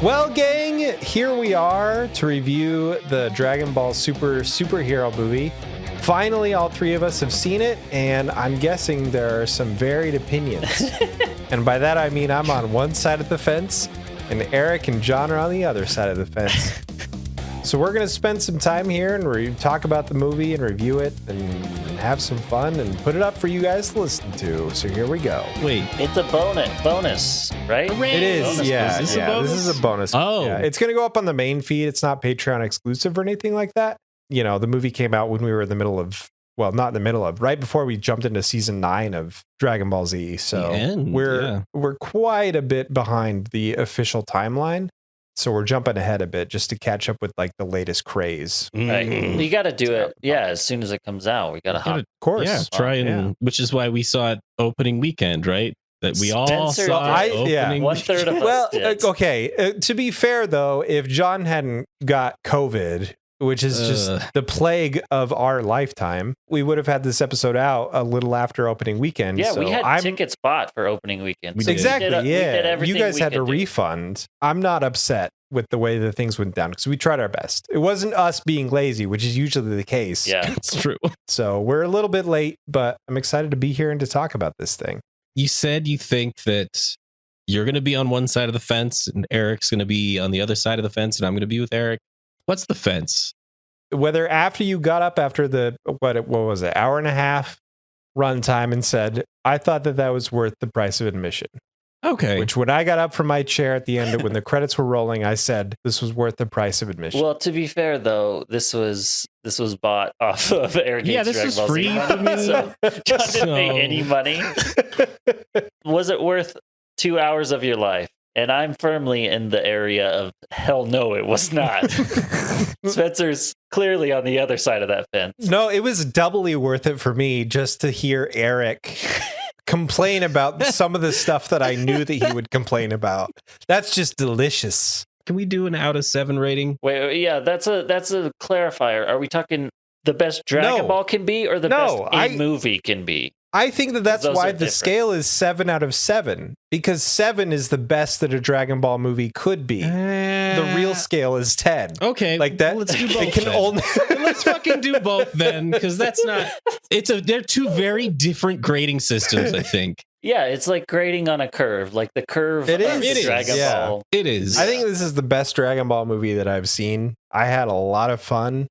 Well, gang, here we are to review the Dragon Ball Super superhero movie. Finally, all three of us have seen it, and I'm guessing there are some varied opinions. And by that, I mean I'm on one side of the fence, and Eric and John are on the other side of the fence. So we're going to spend some time here and talk about the movie and review it and have some fun and put it up for you guys to listen to. So here we go. Wait, it's a bonus, right? It is, bonus. yeah. Is this yeah, a bonus? This is a bonus. Oh. Yeah, it's going to go up on the main feed. It's not Patreon exclusive or anything like that. You know, the movie came out when we were in the middle of, well, not in the middle of, right before we jumped into season 9 of Dragon Ball Z. So we're quite a bit behind the official timeline. So we're jumping ahead a bit just to catch up with like the latest craze. Right. You got to do it, as soon as it comes out. We got to hop. Of course. Yeah, try and which is why we saw it opening weekend, right? That we all saw it opening. 1/3 of us Well, did. okay. To be fair, though, if John hadn't got COVID, which is just the plague of our lifetime, we would have had this episode out a little after opening weekend. Yeah, so we had tickets bought for opening weekend. We did. Exactly, we did everything you guys we had a could do. refund. I'm not upset with the way that things went down because we tried our best. It wasn't us being lazy, which is usually the case. Yeah, It's true. So we're a little bit late, but I'm excited to be here and to talk about this thing. You said you think that you're going to be on one side of the fence and Eric's going to be on the other side of the fence and I'm going to be with Eric. What's the fence? Whether after you got up after the, what was it, hour and a half runtime and said, I thought that was worth the price of admission. Okay. Which when I got up from my chair at the end, when the credits were rolling, I said this was worth the price of admission. Well, to be fair though, this was bought off of Eric. Yeah, this was free for me. So John didn't pay any money. Was it worth 2 hours of your life? And I'm firmly in the area of hell no, it was not. Spencer's clearly on the other side of that fence. No, it was doubly worth it for me just to hear Eric complain about some of the stuff that I knew that he would complain about. That's just delicious. Can we do an out of 7 rating? Wait, yeah, that's a clarifier. Are we talking the best Dragon Ball can be or the best movie can be? I think that's Those why are the different. scale is 7 out of 7, because 7 is the best that a Dragon Ball movie could be. The real scale is 10. Okay, like that. Let's do both. It can then. only Let's fucking do both then, because that's not. They're two very different grading systems. I think. Yeah, it's like grading on a curve, like the curve It of is. the Dragon Ball. It is. I think this is the best Dragon Ball movie that I've seen. I had a lot of fun,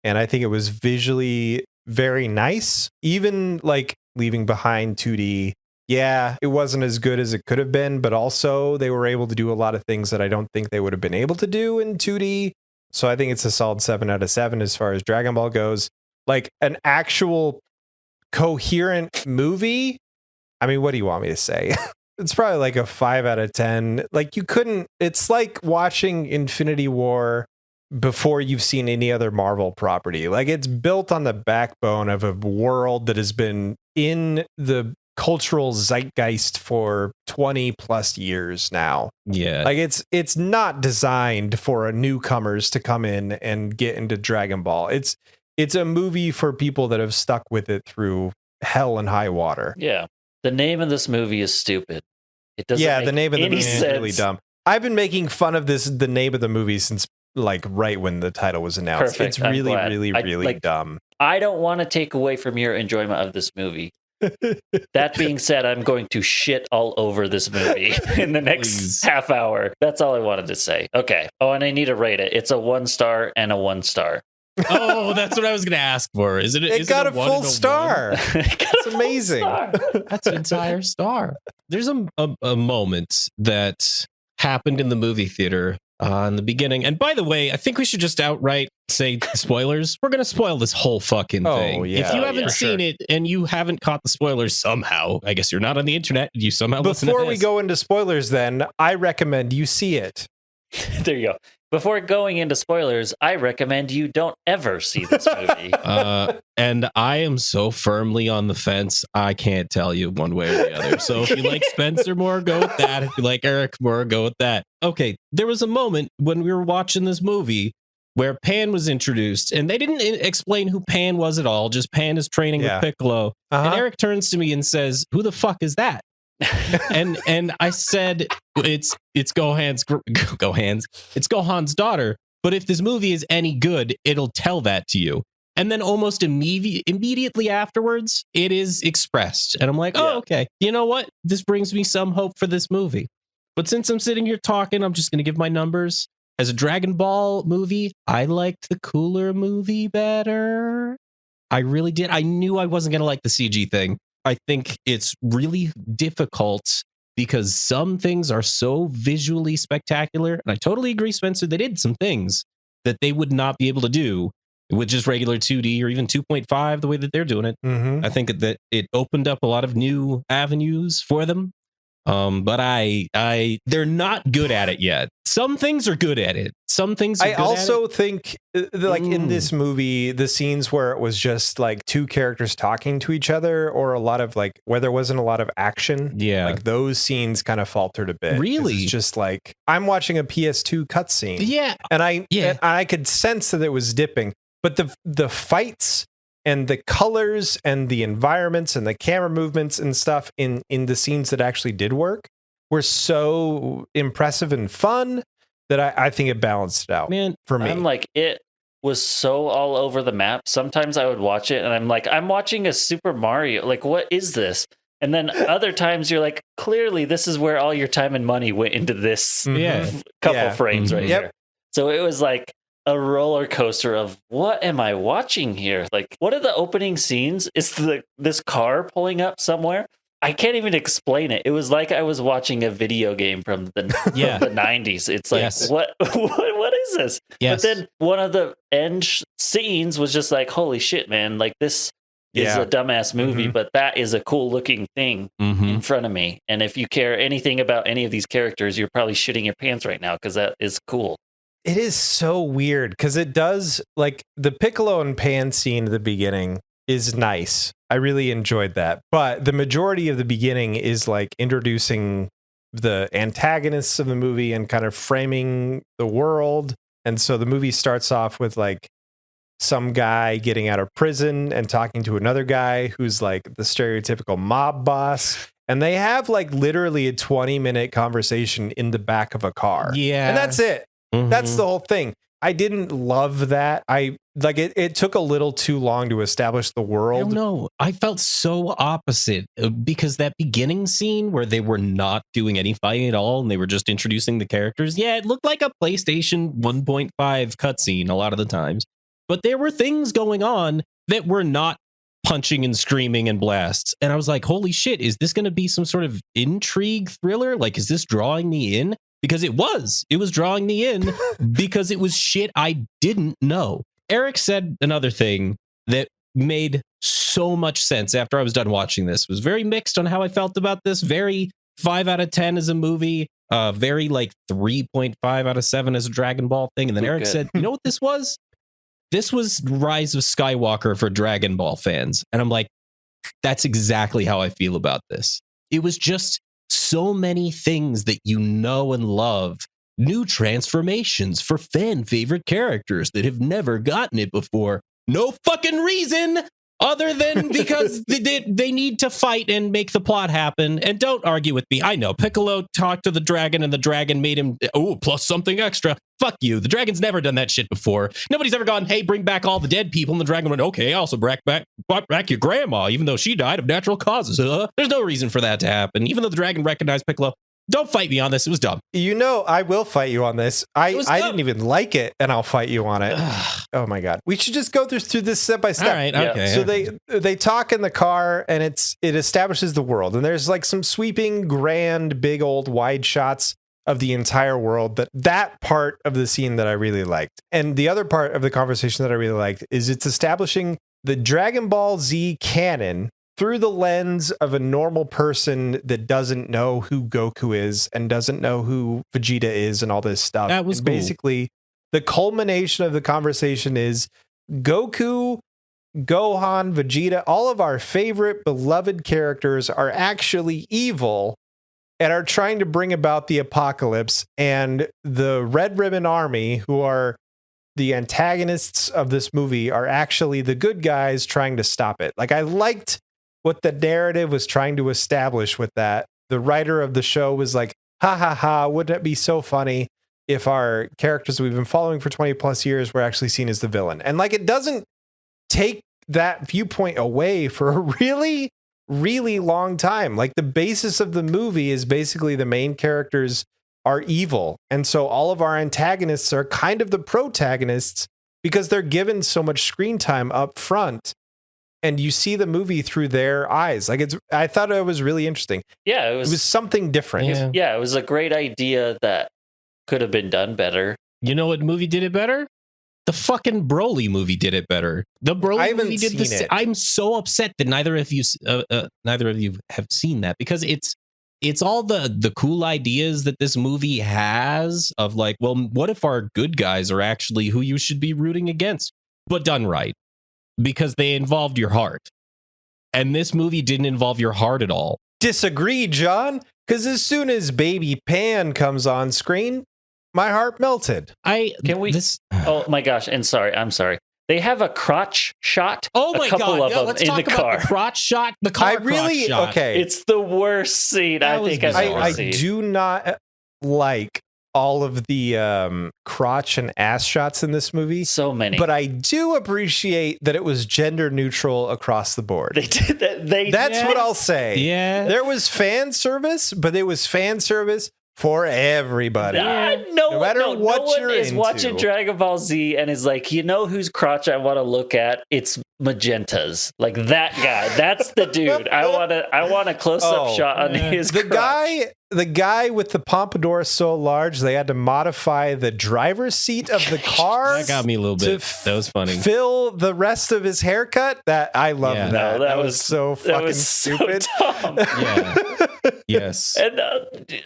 and I think it was visually very nice. Even like leaving behind 2D. Yeah, it wasn't as good as it could have been, but also they were able to do a lot of things that I don't think they would have been able to do in 2D. So I think it's a solid 7 out of 7 as far as Dragon Ball goes. Like an actual coherent movie. I mean, what do you want me to say? It's probably like a 5 out of 10. Like it's like watching Infinity War before you've seen any other Marvel property. Like it's built on the backbone of a world that has been in the cultural zeitgeist for 20 plus years now. Yeah. Like it's not designed for newcomers to come in and get into Dragon Ball. It's a movie for people that have stuck with it through hell and high water. Yeah. The name of this movie is stupid. It doesn't make the name of the movie sense. is really dumb. I've been making fun of the name of the movie since like right when the title was announced. Perfect. It's really, I'm glad. really dumb. I don't want to take away from your enjoyment of this movie. That being said, I'm going to shit all over this movie in the next half hour. That's all I wanted to say. Okay. Oh, and I need to rate it. It's a 1 star and a 1 star. Oh, that's what I was going to ask for. Is it? It got a full star. It's amazing. That's an entire star. There's a moment that happened in the movie theater in the beginning. And by the way, I think we should just outright say spoilers. We're going to spoil this whole fucking thing. Yeah. If you haven't seen it and you haven't caught the spoilers somehow, I guess you're not on the internet. You somehow listen to Before we this. go into spoilers, then, I recommend you see it. There you go. Before going into spoilers, I recommend you don't ever see this movie. And I am so firmly on the fence, I can't tell you one way or the other. So if you like Spencer more, go with that. If you like Eric more, go with that. Okay, there was a moment when we were watching this movie where Pan was introduced, and they didn't explain who Pan was at all. Just Pan is training with Piccolo. And Eric turns to me and says, "Who the fuck is that?" and I said it's Gohan's daughter. But if this movie is any good, it'll tell that to you. And then almost immediately afterwards, it is expressed. And I'm like, oh, okay. You know what? This brings me some hope for this movie. But since I'm sitting here talking, I'm just going to give my numbers. As a Dragon Ball movie, I liked the Cooler movie better. I really did. I knew I wasn't going to like the CG thing. I think it's really difficult because some things are so visually spectacular. And I totally agree, Spencer. They did some things that they would not be able to do with just regular 2D or even 2.5, the way that they're doing it. I think that it opened up a lot of new avenues for them. But they're not good at it yet. Some things are good at it. Some things are I also think like in this movie, the scenes where it was just like two characters talking to each other, or a lot of like where there wasn't a lot of action. Yeah. Like those scenes kind of faltered a bit. Really? It's just like I'm watching a PS2 cutscene. Yeah. And I could sense that it was dipping. But the fights and the colors and the environments and the camera movements and stuff in the scenes that actually did work were so impressive and fun that I think it balanced it out. Man, for me. I'm like, it was so all over the map. Sometimes I would watch it and I'm like, I'm watching a Super Mario. Like, what is this? And then other times you're like, clearly this is where all your time and money went into this couple frames right here. So it was like a roller coaster of what am I watching here? Like, what are the opening scenes? Is this car pulling up somewhere? I can't even explain it. It was like I was watching a video game from the 90s. It's like, what is this? But then one of the end scenes was just like, holy shit, man. Like, this is a dumbass movie, but that is a cool looking thing in front of me. And if you care anything about any of these characters, you're probably shitting your pants right now because that is cool. It is so weird because it does, like, the Piccolo and Pan scene at the beginning is nice. I really enjoyed that. But the majority of the beginning is like introducing the antagonists of the movie and kind of framing the world. And so the movie starts off with like some guy getting out of prison and talking to another guy who's like the stereotypical mob boss. And they have like literally a 20-minute conversation in the back of a car. Yeah. And that's it. That's the whole thing. I didn't love that. It took a little too long to establish the world. I don't know. I felt so opposite because that beginning scene where they were not doing any fighting at all and they were just introducing the characters. Yeah, it looked like a PlayStation 1.5 cutscene a lot of the times. But there were things going on that were not punching and screaming and blasts. And I was like, holy shit, is this going to be some sort of intrigue thriller? Like, is this drawing me in? Because it was drawing me in because it was shit I didn't know. Eric said another thing that made so much sense after I was done watching this. It was very mixed on how I felt about this. Very 5 out of 10 as a movie. Very like 3.5 out of 7 as a Dragon Ball thing. And then Eric said, you know what this was? This was Rise of Skywalker for Dragon Ball fans. And I'm like, that's exactly how I feel about this. It was just so many things that you know and love. New transformations for fan favorite characters that have never gotten it before. No fucking reason other than because they need to fight and make the plot happen. And don't argue with me. I know Piccolo talked to the dragon and the dragon made him, plus something extra. Fuck you. The dragon's never done that shit before. Nobody's ever gone, hey, bring back all the dead people. And the dragon went, okay, I also brought back your grandma, even though she died of natural causes. There's no reason for that to happen. Even though the dragon recognized Piccolo. Don't fight me on this. It was dumb. You know, I will fight you on this. I didn't even like it, and I'll fight you on it. Oh my god, we should just go through this step by step. All right, okay. So they talk in the car, and it establishes the world, and there's like some sweeping, grand, big old wide shots of the entire world. That part of the scene that I really liked, and the other part of the conversation that I really liked is it's establishing the Dragon Ball Z canon through the lens of a normal person that doesn't know who Goku is and doesn't know who Vegeta is and all this stuff. That was and cool. Basically, the culmination of the conversation is Goku, Gohan, Vegeta, all of our favorite beloved characters are actually evil and are trying to bring about the apocalypse. And the Red Ribbon Army, who are the antagonists of this movie, are actually the good guys trying to stop it. Like, I liked what the narrative was trying to establish with that the writer of the show was like, ha ha ha, wouldn't it be so funny if our characters we've been following for 20 plus years were actually seen as the villain? And like, it doesn't take that viewpoint away for a really, really long time. Like, the basis of the movie is basically the main characters are evil. And so all of our antagonists are kind of the protagonists because they're given so much screen time up front. And you see the movie through their eyes. Like, I thought it was really interesting. Yeah, It was something different. Yeah, it was a great idea that could have been done better. You know what movie did it better? The fucking Broly movie did it better. The Broly movie did this. I'm so upset that neither of you have seen that, because it's all the cool ideas that this movie has of like, well, what if our good guys are actually who you should be rooting against, but done right, because they involved your heart. And this movie didn't involve your heart at all. Disagree, John, because as soon as Baby Pan comes on screen, my heart melted. Oh my gosh! And I'm sorry. They have a crotch shot. Oh my god! Of them Let's in talk the about car. the crotch shot. The car crotch shot. Okay. It's the worst scene I think I've ever seen. I do not like all of the crotch and ass shots in this movie. So many. But I do appreciate that it was gender neutral across the board. They did that. That's what I'll say. Yeah. There was fan service, but it was fan service for everybody. No matter what no one you're is into. watching Dragon Ball Z and is like, you know whose crotch I want to look at? It's Magenta's. Like, that guy. That's the dude. I want a close-up shot on his crotch. The guy with the pompadour so large they had to modify the driver's seat of the car. That got me a little bit. That was funny. Fill the rest of his haircut. That I love that. No, that was so fucking stupid. So dumb. Yeah. Yes. And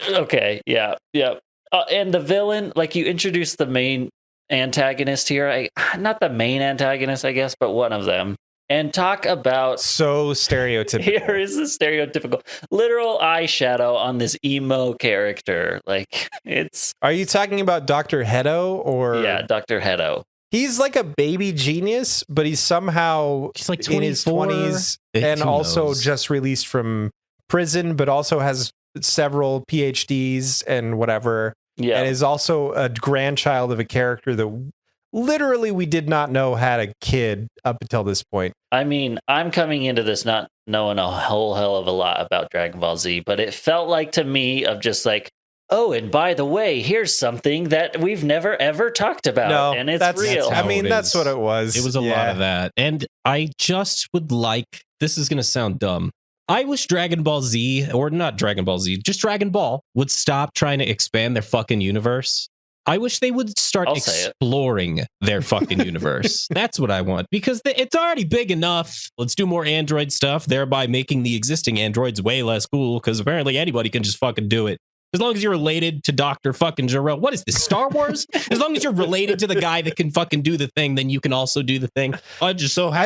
okay, yeah. And the villain, like, you introduced the main antagonist here. Not the main antagonist, I guess, but one of them. And talk about so stereotypical. Here is the stereotypical literal eyeshadow on this emo character. Like, it's. Are you talking about Dr. Hedo or? Yeah, Dr. Hedo. He's like a baby genius, but he's somehow like in his 20s and also just released from prison, but also has several PhDs and whatever. Yeah. And is also a grandchild of a character that literally we did not know had a kid up until this point. I mean, I'm coming into this not knowing a whole hell of a lot about Dragon Ball Z, but it felt like to me of just like, oh, and by the way, here's something that we've never ever talked about, and it's real. I mean, that's what it was. It was a lot of that. And I just would like, this is going to sound dumb. I wish Dragon Ball Z, or not Dragon Ball Z, just Dragon Ball, would stop trying to expand their fucking universe. I wish they would start exploring their fucking universe. That's what I want, because it's already big enough. Let's do more android stuff, thereby making the existing androids way less cool, because apparently anybody can just fucking do it. As long as you're related to Dr. fucking Gero. What is this, Star Wars? As long as you're related to the guy that can fucking do the thing, then you can also do the thing. I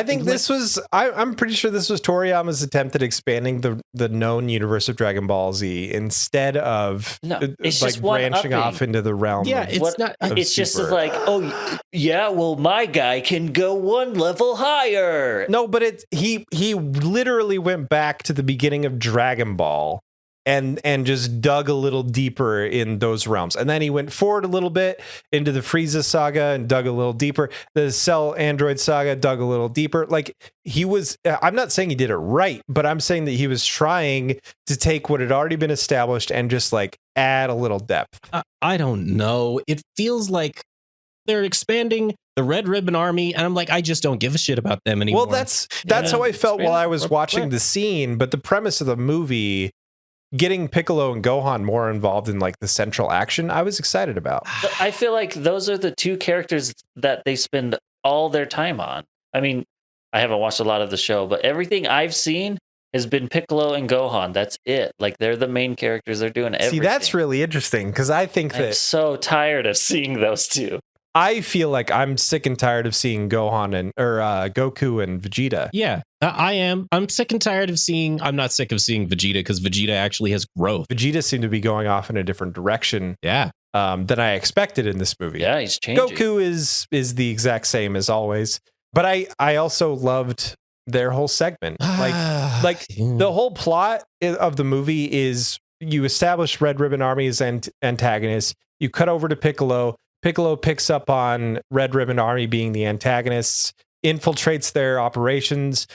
think this was, I'm pretty sure this was Toriyama's attempt at expanding the known universe of Dragon Ball Z instead of like branching off into the realm. Yeah, it's just like, oh yeah, well, my guy can go one level higher. No, but he literally went back to the beginning of Dragon Ball and just dug a little deeper in those realms. And then he went forward a little bit into the Frieza saga and dug a little deeper. The Cell Android saga dug a little deeper. Like, he was, I'm not saying he did it right, but I'm saying that he was trying to take what had already been established and just like add a little depth. I don't know. It feels like they're expanding the Red Ribbon Army, and I'm like, I just don't give a shit about them anymore. Well, that's how I felt while I was watching the scene, but the premise of the movie, getting Piccolo and Gohan more involved in like the central action, I was excited about. I feel like those are the two characters that they spend all their time on. I mean, I haven't watched a lot of the show, but everything I've seen has been Piccolo and Gohan. That's it. Like, they're the main characters. They're doing everything. See, that's really interesting, because I think I'm so tired of seeing those two. I feel like I'm sick and tired of seeing Gohan or Goku and Vegeta. Yeah, I am. I'm sick and tired of seeing. I'm not sick of seeing Vegeta, because Vegeta actually has growth. Vegeta seemed to be going off in a different direction. Yeah. Than I expected in this movie. Yeah, he's changing. Goku is the exact same as always. But I also loved their whole segment. Like the whole plot of the movie is you establish Red Ribbon Army as antagonists. You cut over to Piccolo. Piccolo picks up on Red Ribbon Army being the antagonists, infiltrates their operations,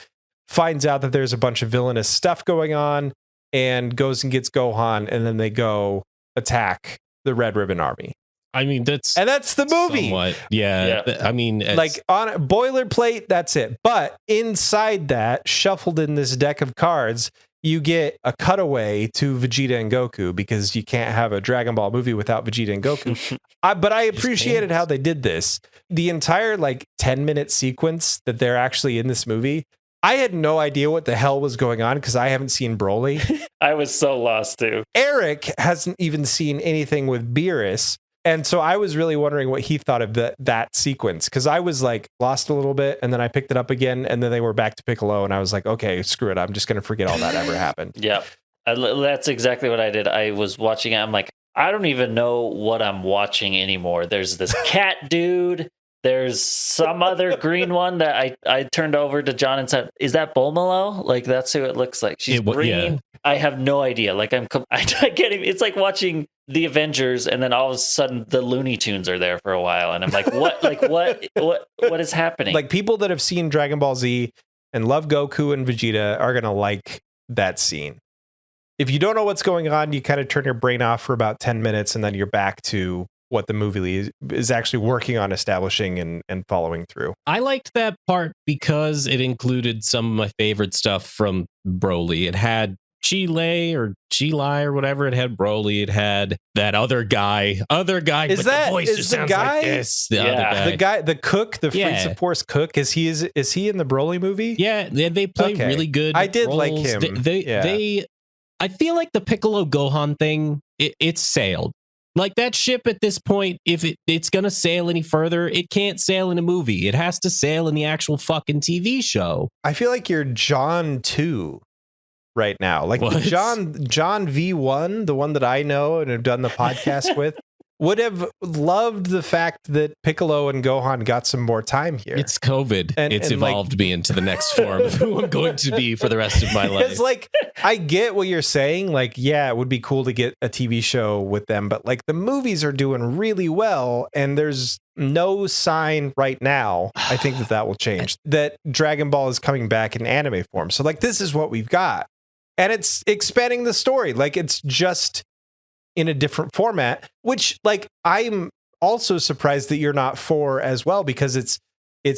finds out that there's a bunch of villainous stuff going on, and goes and gets Gohan, and then they go attack the Red Ribbon Army. I mean, that's the movie. Somewhat, yeah. I mean, like on a boilerplate, that's it. But inside that, shuffled in this deck of cards, you get a cutaway to Vegeta and Goku, because you can't have a Dragon Ball movie without Vegeta and Goku. But I appreciated how they did this. The entire 10-minute sequence that they're actually in this movie, I had no idea what the hell was going on because I haven't seen Broly. I was so lost too. Eric hasn't even seen anything with Beerus. And so I was really wondering what he thought of that sequence, because I was lost a little bit, and then I picked it up again, and then they were back to Piccolo, and I was like, okay, screw it. I'm just going to forget all that ever happened. Yeah, that's exactly what I did. I was watching it. I'm like, I don't even know what I'm watching anymore. There's this cat dude. There's some other green one that I turned over to John and said, is that Bulmalo? That's who it looks like. She's green. Yeah. I have no idea. I can't even, it's like watching the Avengers, and then all of a sudden the Looney Tunes are there for a while, and I'm like, what? What is happening? People that have seen Dragon Ball Z and love Goku and Vegeta are gonna like that scene. If you don't know what's going on, you kind of turn your brain off for about 10 minutes, and then you're back to what the movie is actually working on establishing and following through. I liked that part because it included some of my favorite stuff from Broly. It had Chile or whatever. It had Broly. It had that other guy. Is that the voice is the guy? Like this. The cook, the Frieza Force cook. Is he in the Broly movie? Yeah, they play really good. I did roles. like him. I feel like the Piccolo Gohan thing, it's sailed. That ship at this point, if it's going to sail any further, it can't sail in a movie. It has to sail in the actual fucking TV show. I feel like you're John 2 right now. John V1, the one that I know and have done the podcast with, would have loved the fact that Piccolo and Gohan got some more time here. It's COVID. It's evolved me into the next form of who I'm going to be for the rest of my life. It's I get what you're saying. Yeah, it would be cool to get a TV show with them, but the movies are doing really well, and there's no sign right now, I think that will change, that Dragon Ball is coming back in anime form. So this is what we've got. And it's expanding the story. It's just in a different format, which I'm also surprised that you're not for as well, because it's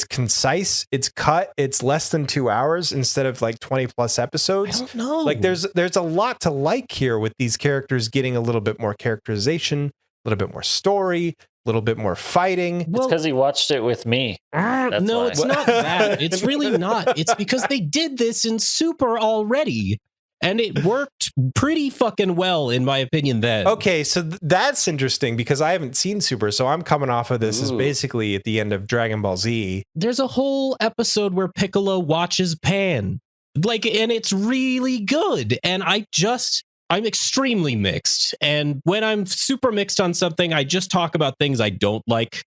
concise, it's cut, it's less than 2 hours instead of 20 plus episodes. I don't know. There's a lot to like here with these characters getting a little bit more characterization, a little bit more story, a little bit more fighting. It's because he watched it with me. No, it's not that. It's really not. It's because they did this in Super already. And it worked pretty fucking well, in my opinion, then. Okay, so that's interesting, because I haven't seen Super, so I'm coming off of this as basically at the end of Dragon Ball Z. There's a whole episode where Piccolo watches Pan. And it's really good. And I'm extremely mixed. And when I'm super mixed on something, I just talk about things I don't like.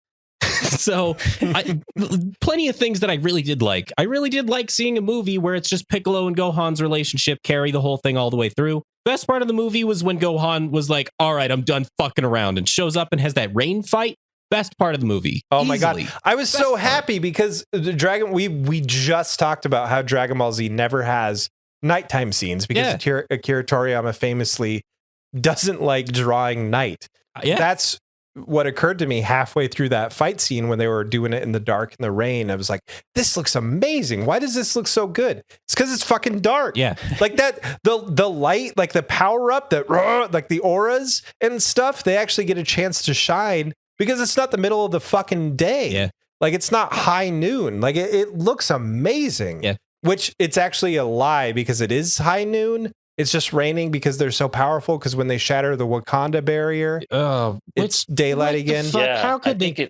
So plenty of things that I really did like. I really did like seeing a movie where it's just Piccolo and Gohan's relationship carry the whole thing all the way through. Best part of the movie was when Gohan was like, all right, I'm done fucking around, and shows up and has that rain fight. Best part of the movie. Oh my God. I was so happy because we just talked about how Dragon Ball Z never has nighttime scenes, because Akira Toriyama famously doesn't like drawing night. That's what occurred to me halfway through that fight scene when they were doing it in the dark and the rain. I was like, this looks amazing. Why does this look so good? It's because it's fucking dark. Yeah. That, the light, the power up, the auras and stuff, they actually get a chance to shine because it's not the middle of the fucking day. Yeah. It's not high noon. It looks amazing. Yeah. Which it's actually a lie, because it is high noon. It's just raining because they're so powerful, because when they shatter the Wakanda barrier, it's daylight again. Yeah, how could they get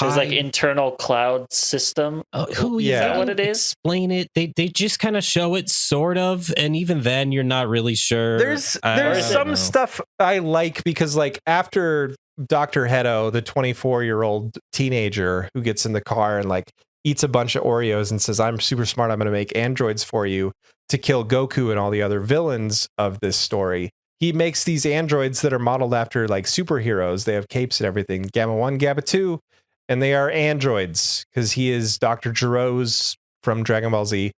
there's internal cloud system? Is that what it is? Explain it. They just kind of show it, sort of, and even then you're not really sure. There's some stuff I like, because after Dr. Hedo, the 24-year-old teenager who gets in the car and eats a bunch of Oreos and says, I'm super smart, I'm going to make androids for you to kill Goku and all the other villains of this story. he makes these androids that are modeled after like superheroes. They have capes and everything. Gamma 1, Gamma 2, and they are androids because he is Dr. Giro's from Dragon Ball Z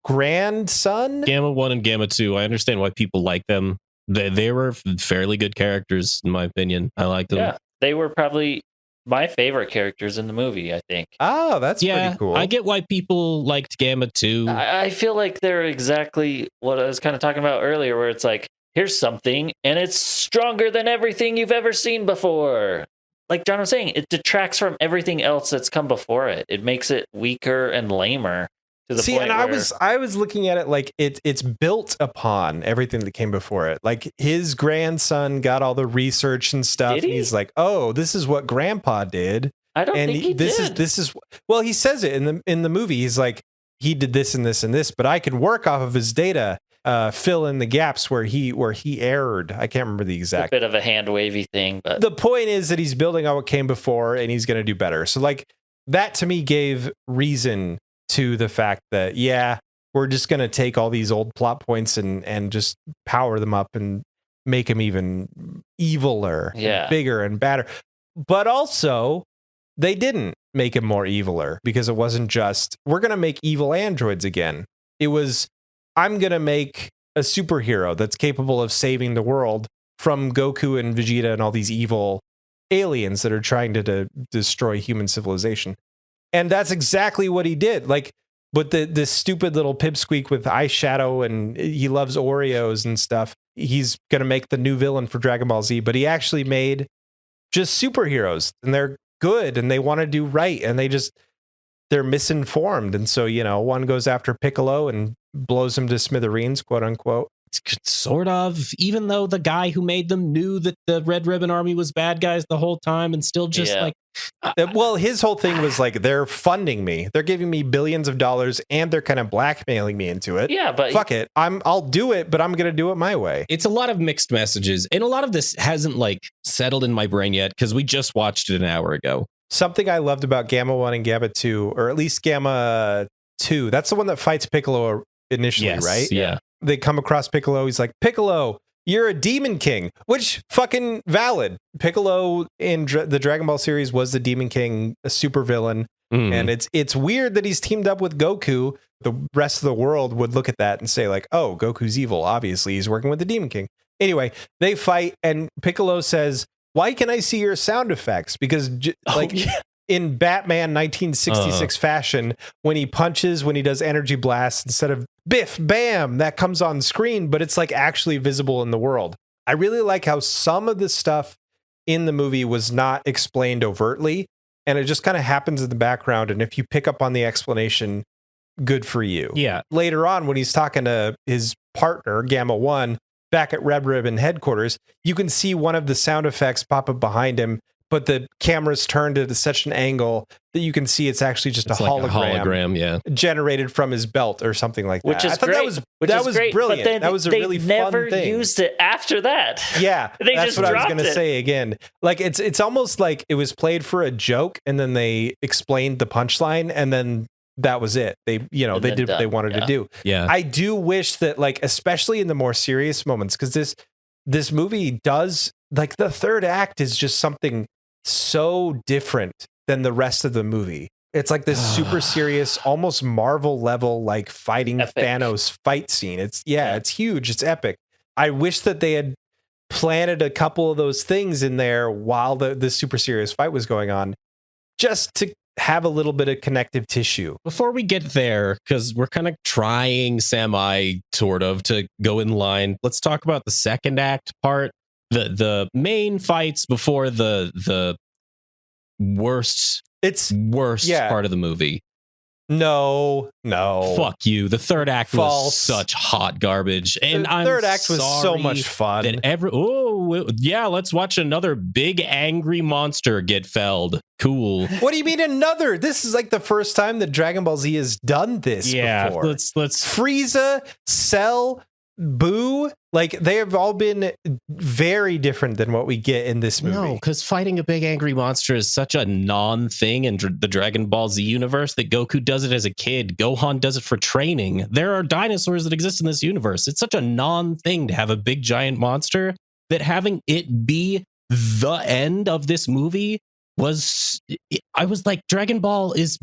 grandson. Gamma 1 and Gamma 2. I understand why people like them. They were fairly good characters, in my opinion. I liked them. Yeah, they were probably my favorite characters in the movie, I think. Oh, that's pretty cool. I get why people liked Gamma 2. I feel like they're exactly what I was kind of talking about earlier, where it's like, here's something, and it's stronger than everything you've ever seen before. Like John was saying, it detracts from everything else that's come before it. It makes it weaker and lamer. To the point and I was looking at it like it's built upon everything that came before it. Like his grandson got all the research and stuff. And he's like, oh, this is what Grandpa did. I don't think he did. This is well, he says it in the movie. He's like, he did this and this and this, but I can work off of his data, fill in the gaps where he erred. I can't remember the exact. A bit of a hand wavy thing, but the point is that he's building on what came before, and he's going to do better. So like that to me gave reason to the fact that, yeah, we're just going to take all these old plot points and just power them up and make them even eviler, bigger and badder. But also, they didn't make him more eviler, because it wasn't just, we're going to make evil androids again. It was, I'm going to make a superhero that's capable of saving the world from Goku and Vegeta and all these evil aliens that are trying to destroy human civilization. And that's exactly what he did. Like, but this stupid little pipsqueak with eyeshadow and he loves Oreos and stuff, he's going to make the new villain for Dragon Ball Z. But he actually made just superheroes, and they're good and they want to do right. And they're misinformed. And so, one goes after Piccolo and blows him to smithereens, quote unquote. Sort of, even though the guy who made them knew that the Red Ribbon Army was bad guys the whole time, and still just well, his whole thing was like, they're funding me, they're giving me billions of dollars, and they're kind of blackmailing me into it. Yeah, but fuck it, I'll do it, but I'm gonna do it my way. It's a lot of mixed messages, and a lot of this hasn't like settled in my brain yet, because we just watched it an hour ago. Something I loved about Gamma 1 and Gamma 2, or at least Gamma 2, that's the one that fights Piccolo initially, right? Yeah. They come across Piccolo. He's like, Piccolo, you're a demon king, which fucking valid. Piccolo in the Dragon Ball series was the demon king, a super villain. And it's weird that he's teamed up with Goku. The rest of the world would look at that and say like, oh, Goku's evil. Obviously, he's working with the demon king. Anyway, they fight, and Piccolo says, why can I see your sound effects? Because in Batman 1966 fashion, when he punches, when he does energy blasts, instead of biff, bam, that comes on screen, but it's like actually visible in the world. I really like how some of the stuff in the movie was not explained overtly, and it just kind of happens in the background. And if you pick up on the explanation, good for you. Yeah. Later on, when he's talking to his partner, Gamma 1, back at Red Ribbon headquarters, you can see one of the sound effects pop up behind him, but the camera's turned at such an angle that you can see it's actually just a hologram generated from his belt or something like that. Which is great. That was brilliant. But then that was a really fun thing. They never used it after that. Yeah, that's what I was going to say again. Like it's almost like it was played for a joke, and then they explained the punchline, and then that was it. They they did what they wanted to do. Yeah, I do wish that, like, especially in the more serious moments, because this movie does, like, the third act is just something so different than the rest of the movie. It's like this super serious, almost Marvel level, like fighting epic Thanos fight scene. It's huge. It's epic. I wish that they had planted a couple of those things in there while the super serious fight was going on, just to have a little bit of connective tissue. Before we get there, because we're kind of trying sort of to go in line, let's talk about the second act part. The main fights before the worst part of the movie. No. Fuck you. The third act False. was such hot garbage. And the third act was so much fun. Let's watch another big angry monster get felled. Cool. What do you mean another? This is like the first time that Dragon Ball Z has done this before. Let's Frieza, Cell, Boo, like they have all been very different than what we get in this movie. No, because fighting a big angry monster is such a non-thing in the Dragon Ball Z universe that Goku does it as a kid. Gohan does it for training. There are dinosaurs that exist in this universe. It's such a non-thing to have a big giant monster that having it be the end of this movie was... I was like, Dragon Ball is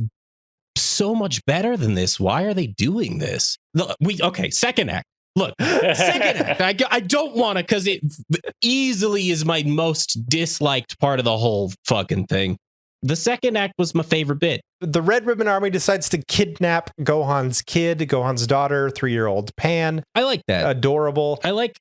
so much better than this. Why are they doing this? Okay, second act. Look, second act. I don't want to, because it easily is my most disliked part of the whole fucking thing. The second act was my favorite bit. The Red Ribbon Army decides to kidnap Gohan's kid, Gohan's daughter, 3-year-old Pan. I like that. Adorable. I like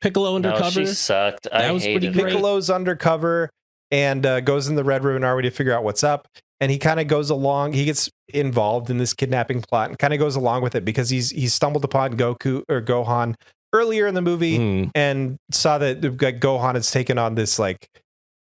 Piccolo undercover. No, she sucked. That was pretty great. Piccolo's undercover and goes in the Red Ribbon Army to figure out what's up. And he kind of goes along. He gets involved in this kidnapping plot and kind of goes along with it because he's stumbled upon Gohan earlier in the movie and saw that Gohan has taken on this, like,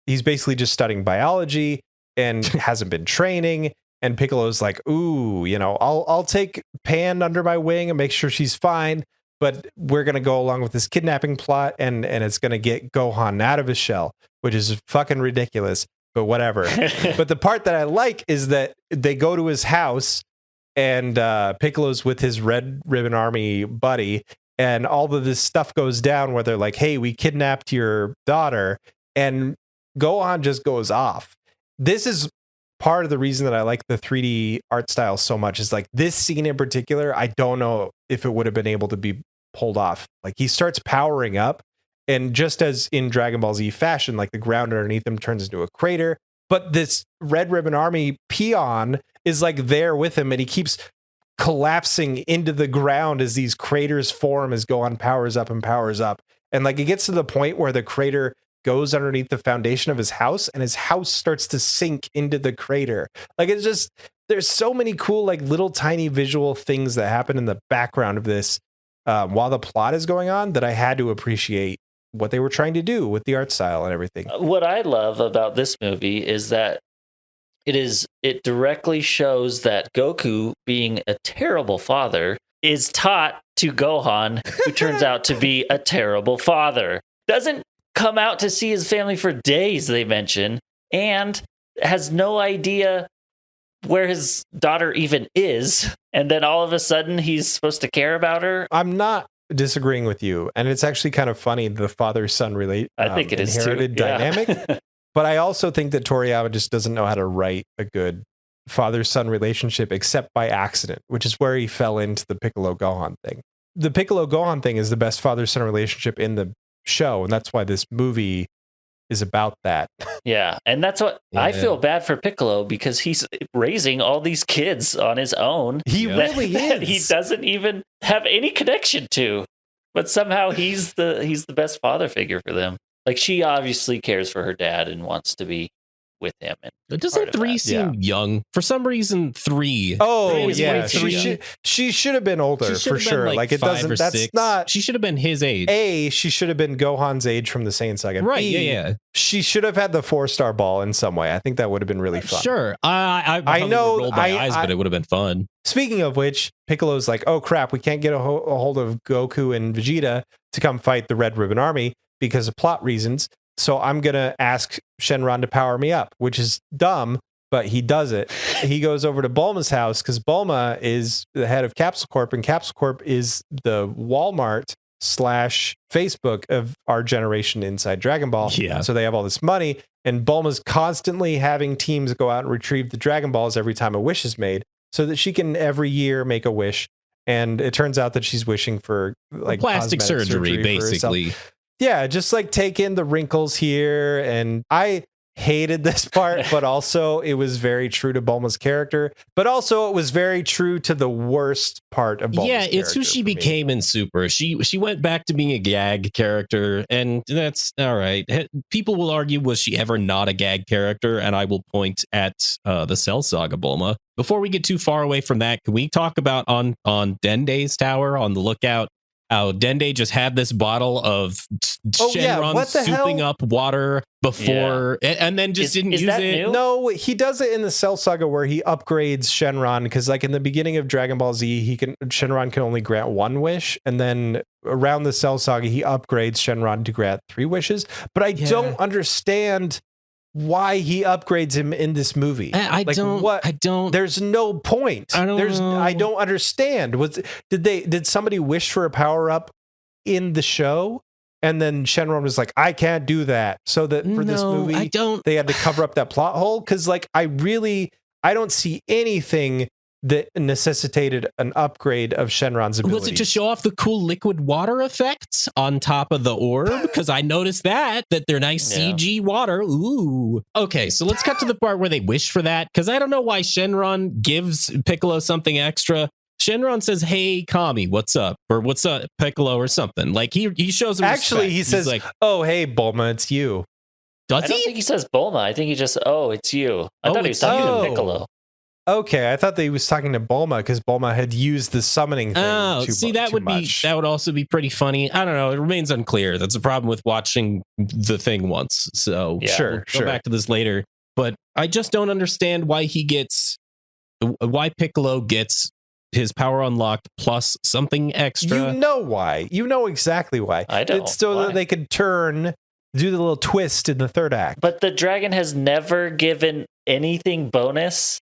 he's basically just studying biology and hasn't been training. And Piccolo's like, ooh, I'll take Pan under my wing and make sure she's fine. But we're going to go along with this kidnapping plot and it's going to get Gohan out of his shell, which is fucking ridiculous. But whatever. But the part that I like is that they go to his house and Piccolo's with his Red Ribbon Army buddy. And all of this stuff goes down where they're like, hey, we kidnapped your daughter. And Gohan just goes off. This is part of the reason that I like the 3D art style so much, is like this scene in particular. I don't know if it would have been able to be pulled off. Like he starts powering up. And just as in Dragon Ball Z fashion, like the ground underneath him turns into a crater. But this Red Ribbon Army peon is like there with him, and he keeps collapsing into the ground as these craters form as Gohan powers up and powers up. And like it gets to the point where the crater goes underneath the foundation of his house, and his house starts to sink into the crater. Like it's just, there's so many cool, like little tiny visual things that happen in the background of this while the plot is going on that I had to appreciate what they were trying to do with the art style and everything. What I love about this movie is that it directly shows that Goku, being a terrible father, is taught to Gohan, who turns out to be a terrible father. Doesn't come out to see his family for days, they mention, and has no idea where his daughter even is. And then all of a sudden he's supposed to care about her. I'm not disagreeing with you, and it's actually kind of funny, the father-son I think it is inherited too. Yeah. dynamic. But I also think that Toriyama just doesn't know how to write a good father-son relationship except by accident, which is where he fell into the Piccolo Gohan thing. The Piccolo Gohan thing is the best father-son relationship in the show, and that's why this movie is about that. Yeah, and that's what I feel bad for Piccolo, because he's raising all these kids on his own. He really is. He doesn't even have any connection to, but somehow he's the best father figure for them. Like, she obviously cares for her dad and wants to be with him. And doesn't 3 seem young? For some reason, 3. Oh, 3 is yeah. way too young. She should have been older for sure. Like it doesn't. That's 6. not. She should have been his age. A, she should have been Gohan's age from the Saiyan Saga. Right. B, Yeah. She should have had the 4-star ball in some way. I think that would have been really fun. Sure. I know. Rolled my eyes, but it would have been fun. Speaking of which, Piccolo's like, "Oh crap, we can't get a hold of Goku and Vegeta to come fight the Red Ribbon Army because of plot reasons. So I'm going to ask Shenron to power me up," which is dumb, but he does it. He goes over to Bulma's house because Bulma is the head of Capsule Corp, and Capsule Corp is the Walmart / Facebook of our generation inside Dragon Ball. Yeah. So they have all this money, and Bulma's constantly having teams go out and retrieve the Dragon Balls every time a wish is made so that she can every year make a wish. And it turns out that she's wishing for like plastic surgery basically. Yeah, just like take in the wrinkles here. And I hated this part, but also it was very true to Bulma's character. But also it was very true to the worst part of Bulma's character. Yeah, it's who she became in Super. She went back to being a gag character, and that's all right. People will argue, was she ever not a gag character? And I will point at the Cell Saga Bulma. Before we get too far away from that, can we talk about on Dende's tower on the lookout? how Dende just had this bottle of Shenron souping up water before and then just didn't use it. New? No, he does it in the Cell Saga where he upgrades Shenron, because like in the beginning of Dragon Ball Z, Shenron can only grant one wish, and then around the Cell Saga he upgrades Shenron to grant 3 wishes. But I don't understand why he upgrades him in this movie. I don't. There's no point. I don't understand. Did somebody wish for a power up in the show, and then Shenron was like, I can't do that, so that for this movie they had to cover up that plot hole? Because like I don't see anything that necessitated an upgrade of Shenron's abilities. Was it to show off the cool liquid water effects on top of the orb? Because I noticed that they're nice CG water. Ooh. Okay, so let's cut to the part where they wish for that, because I don't know why Shenron gives Piccolo something extra. Shenron says, hey, Kami, what's up? Or what's up, Piccolo, or something. Like, he shows him Actually, respect. he says, like, oh, hey, Bulma, it's you. Does I don't think he says Bulma. I think he just, it's you. I thought he was talking to Piccolo. Okay, I thought that he was talking to Bulma because Bulma had used the summoning thing. That would also be pretty funny. I don't know. It remains unclear. That's a problem with watching the thing once. So sure. Go back to this later. But I just don't understand why Piccolo gets his power unlocked plus something extra. You know why? You know exactly why. I don't. It's so that they could do the little twist in the third act. But the dragon has never given anything bonus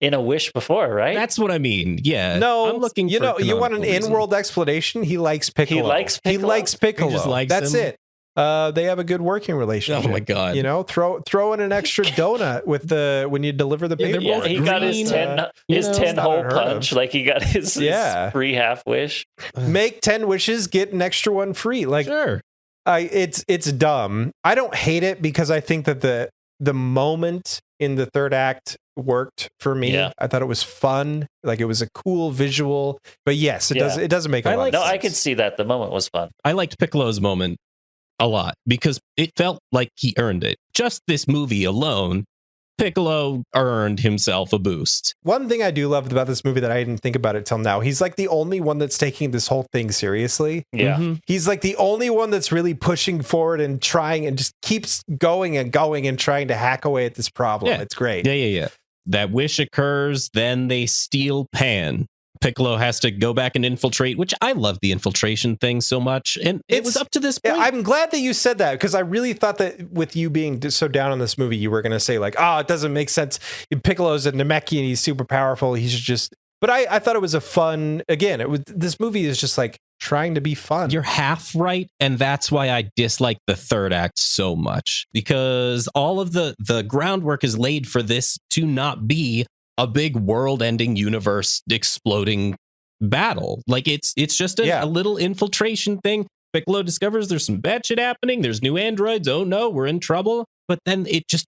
in a wish before, right? That's what I mean. Yeah. No, I'm looking you want an in-world explanation? He likes Piccolo. He likes Piccolo. He just likes That's him. It. They have a good working relationship. Oh my god! You know, throw in an extra donut with when you deliver the paper. Yeah, he got his 10 hole punch. Like he got his free half wish. Make 10 wishes, get an extra one free. Like sure. It's dumb. I don't hate it because I think that the moment in the third act worked for me. Yeah. I thought it was fun. Like it was a cool visual. But yes, it doesn't make a lot of sense. I could see that. The moment was fun. I liked Piccolo's moment a lot because it felt like he earned it. Just this movie alone, Piccolo earned himself a boost. One thing I do love about this movie that I didn't think about it till now, he's like the only one that's taking this whole thing seriously. Yeah. Mm-hmm. He's like the only one that's really pushing forward and trying and just keeps going and trying to hack away at this problem. Yeah. It's great. Yeah. That wish occurs, then they steal Pan. Piccolo has to go back and infiltrate, which I love the infiltration thing so much. And it was up to this point. I'm glad that you said that because I really thought that with you being so down on this movie, you were going to say like, it doesn't make sense. Piccolo's a Namekian and he's super powerful. He's just, but I thought it was a fun, again, this movie is just like trying to be fun. You're half right. And that's why I dislike the third act so much, because all of the groundwork is laid for this to not be a big world-ending, universe exploding battle. Like it's just a little infiltration thing. Piccolo discovers there's some bad shit happening. There's new androids. Oh no, we're in trouble. But then it just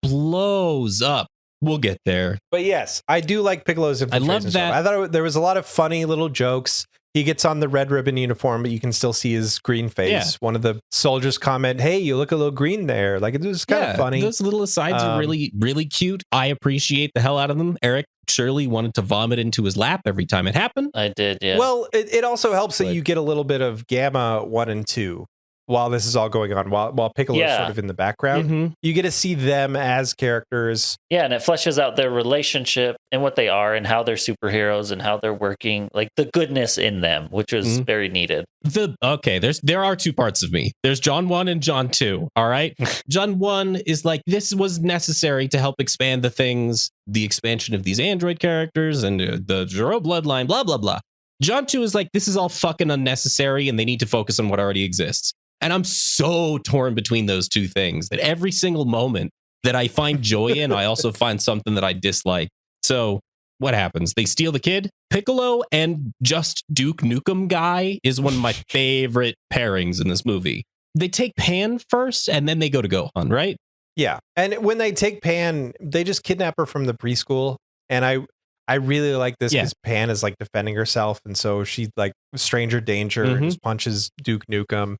blows up. We'll get there. But yes, I do like Piccolo's infiltration. I love that. I thought there was a lot of funny little jokes. He gets on the red ribbon uniform, but you can still see his green face. Yeah. One of the soldiers comment, hey, you look a little green there. Like, it was kind of funny. Those little asides are really, really cute. I appreciate the hell out of them. Eric surely wanted to vomit into his lap every time it happened. I did, yeah. Well, it also helps that you get a little bit of Gamma 1 and 2 while this is all going on, while Piccolo is sort of in the background. Mm-hmm. You get to see them as characters. Yeah, and it fleshes out their relationship and what they are and how they're superheroes and how they're working, like the goodness in them, which was very needed. There are two parts of me. There's John 1 and John 2, all right? John 1 is like, this was necessary to help expand the expansion of these android characters and the Zoro bloodline, blah, blah, blah. John 2 is like, this is all fucking unnecessary and they need to focus on what already exists. And I'm so torn between those two things that every single moment that I find joy in, I also find something that I dislike. So what happens? They steal the kid. Piccolo and just Duke Nukem guy is one of my favorite pairings in this movie. They take Pan first and then they go to Gohan, right? Yeah. And when they take Pan, they just kidnap her from the preschool. And I really like this because Pan is like defending herself. And so she like stranger danger, just punches Duke Nukem.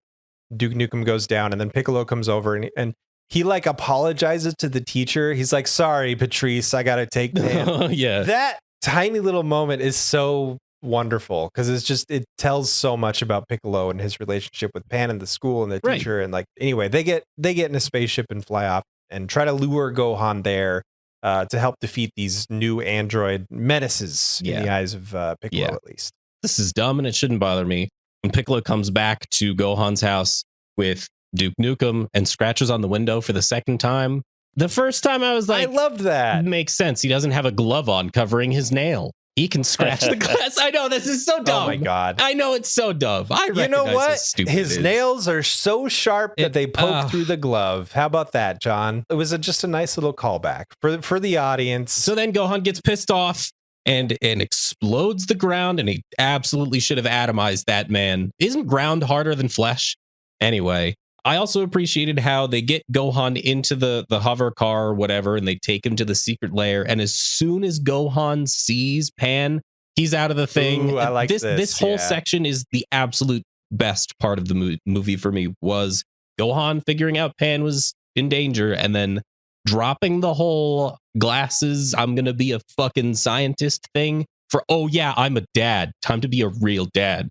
Duke Nukem goes down and then Piccolo comes over and he like apologizes to the teacher. He's like, sorry, Patrice, I got to take Pan. Yeah. That tiny little moment is so wonderful because it tells so much about Piccolo and his relationship with Pan and the school and the teacher. And like, anyway, they get in a spaceship and fly off and try to lure Gohan there to help defeat these new android menaces in the eyes of Piccolo, at least. This is dumb and it shouldn't bother me. When Piccolo comes back to Gohan's house with Duke Nukem and scratches on the window for the second time. The first time I was like, I loved that. Makes sense. He doesn't have a glove on covering his nail. He can scratch the glass. I know, this is so dumb. Oh my God. I know it's so dumb. You know what? His nails are so sharp that they poke through the glove. How about that, John? It was just a nice little callback for the audience. So then Gohan gets pissed off and explodes the ground, and he absolutely should have atomized that man. Isn't ground harder than flesh? Anyway, I also appreciated how they get Gohan into the hover car or whatever, and they take him to the secret lair. And as soon as Gohan sees Pan, he's out of the thing. Ooh, I like this. This whole section is the absolute best part of the movie for me, was Gohan figuring out Pan was in danger and then dropping the whole glasses, I'm going to be a fucking scientist thing for, oh yeah, I'm a dad. Time to be a real dad.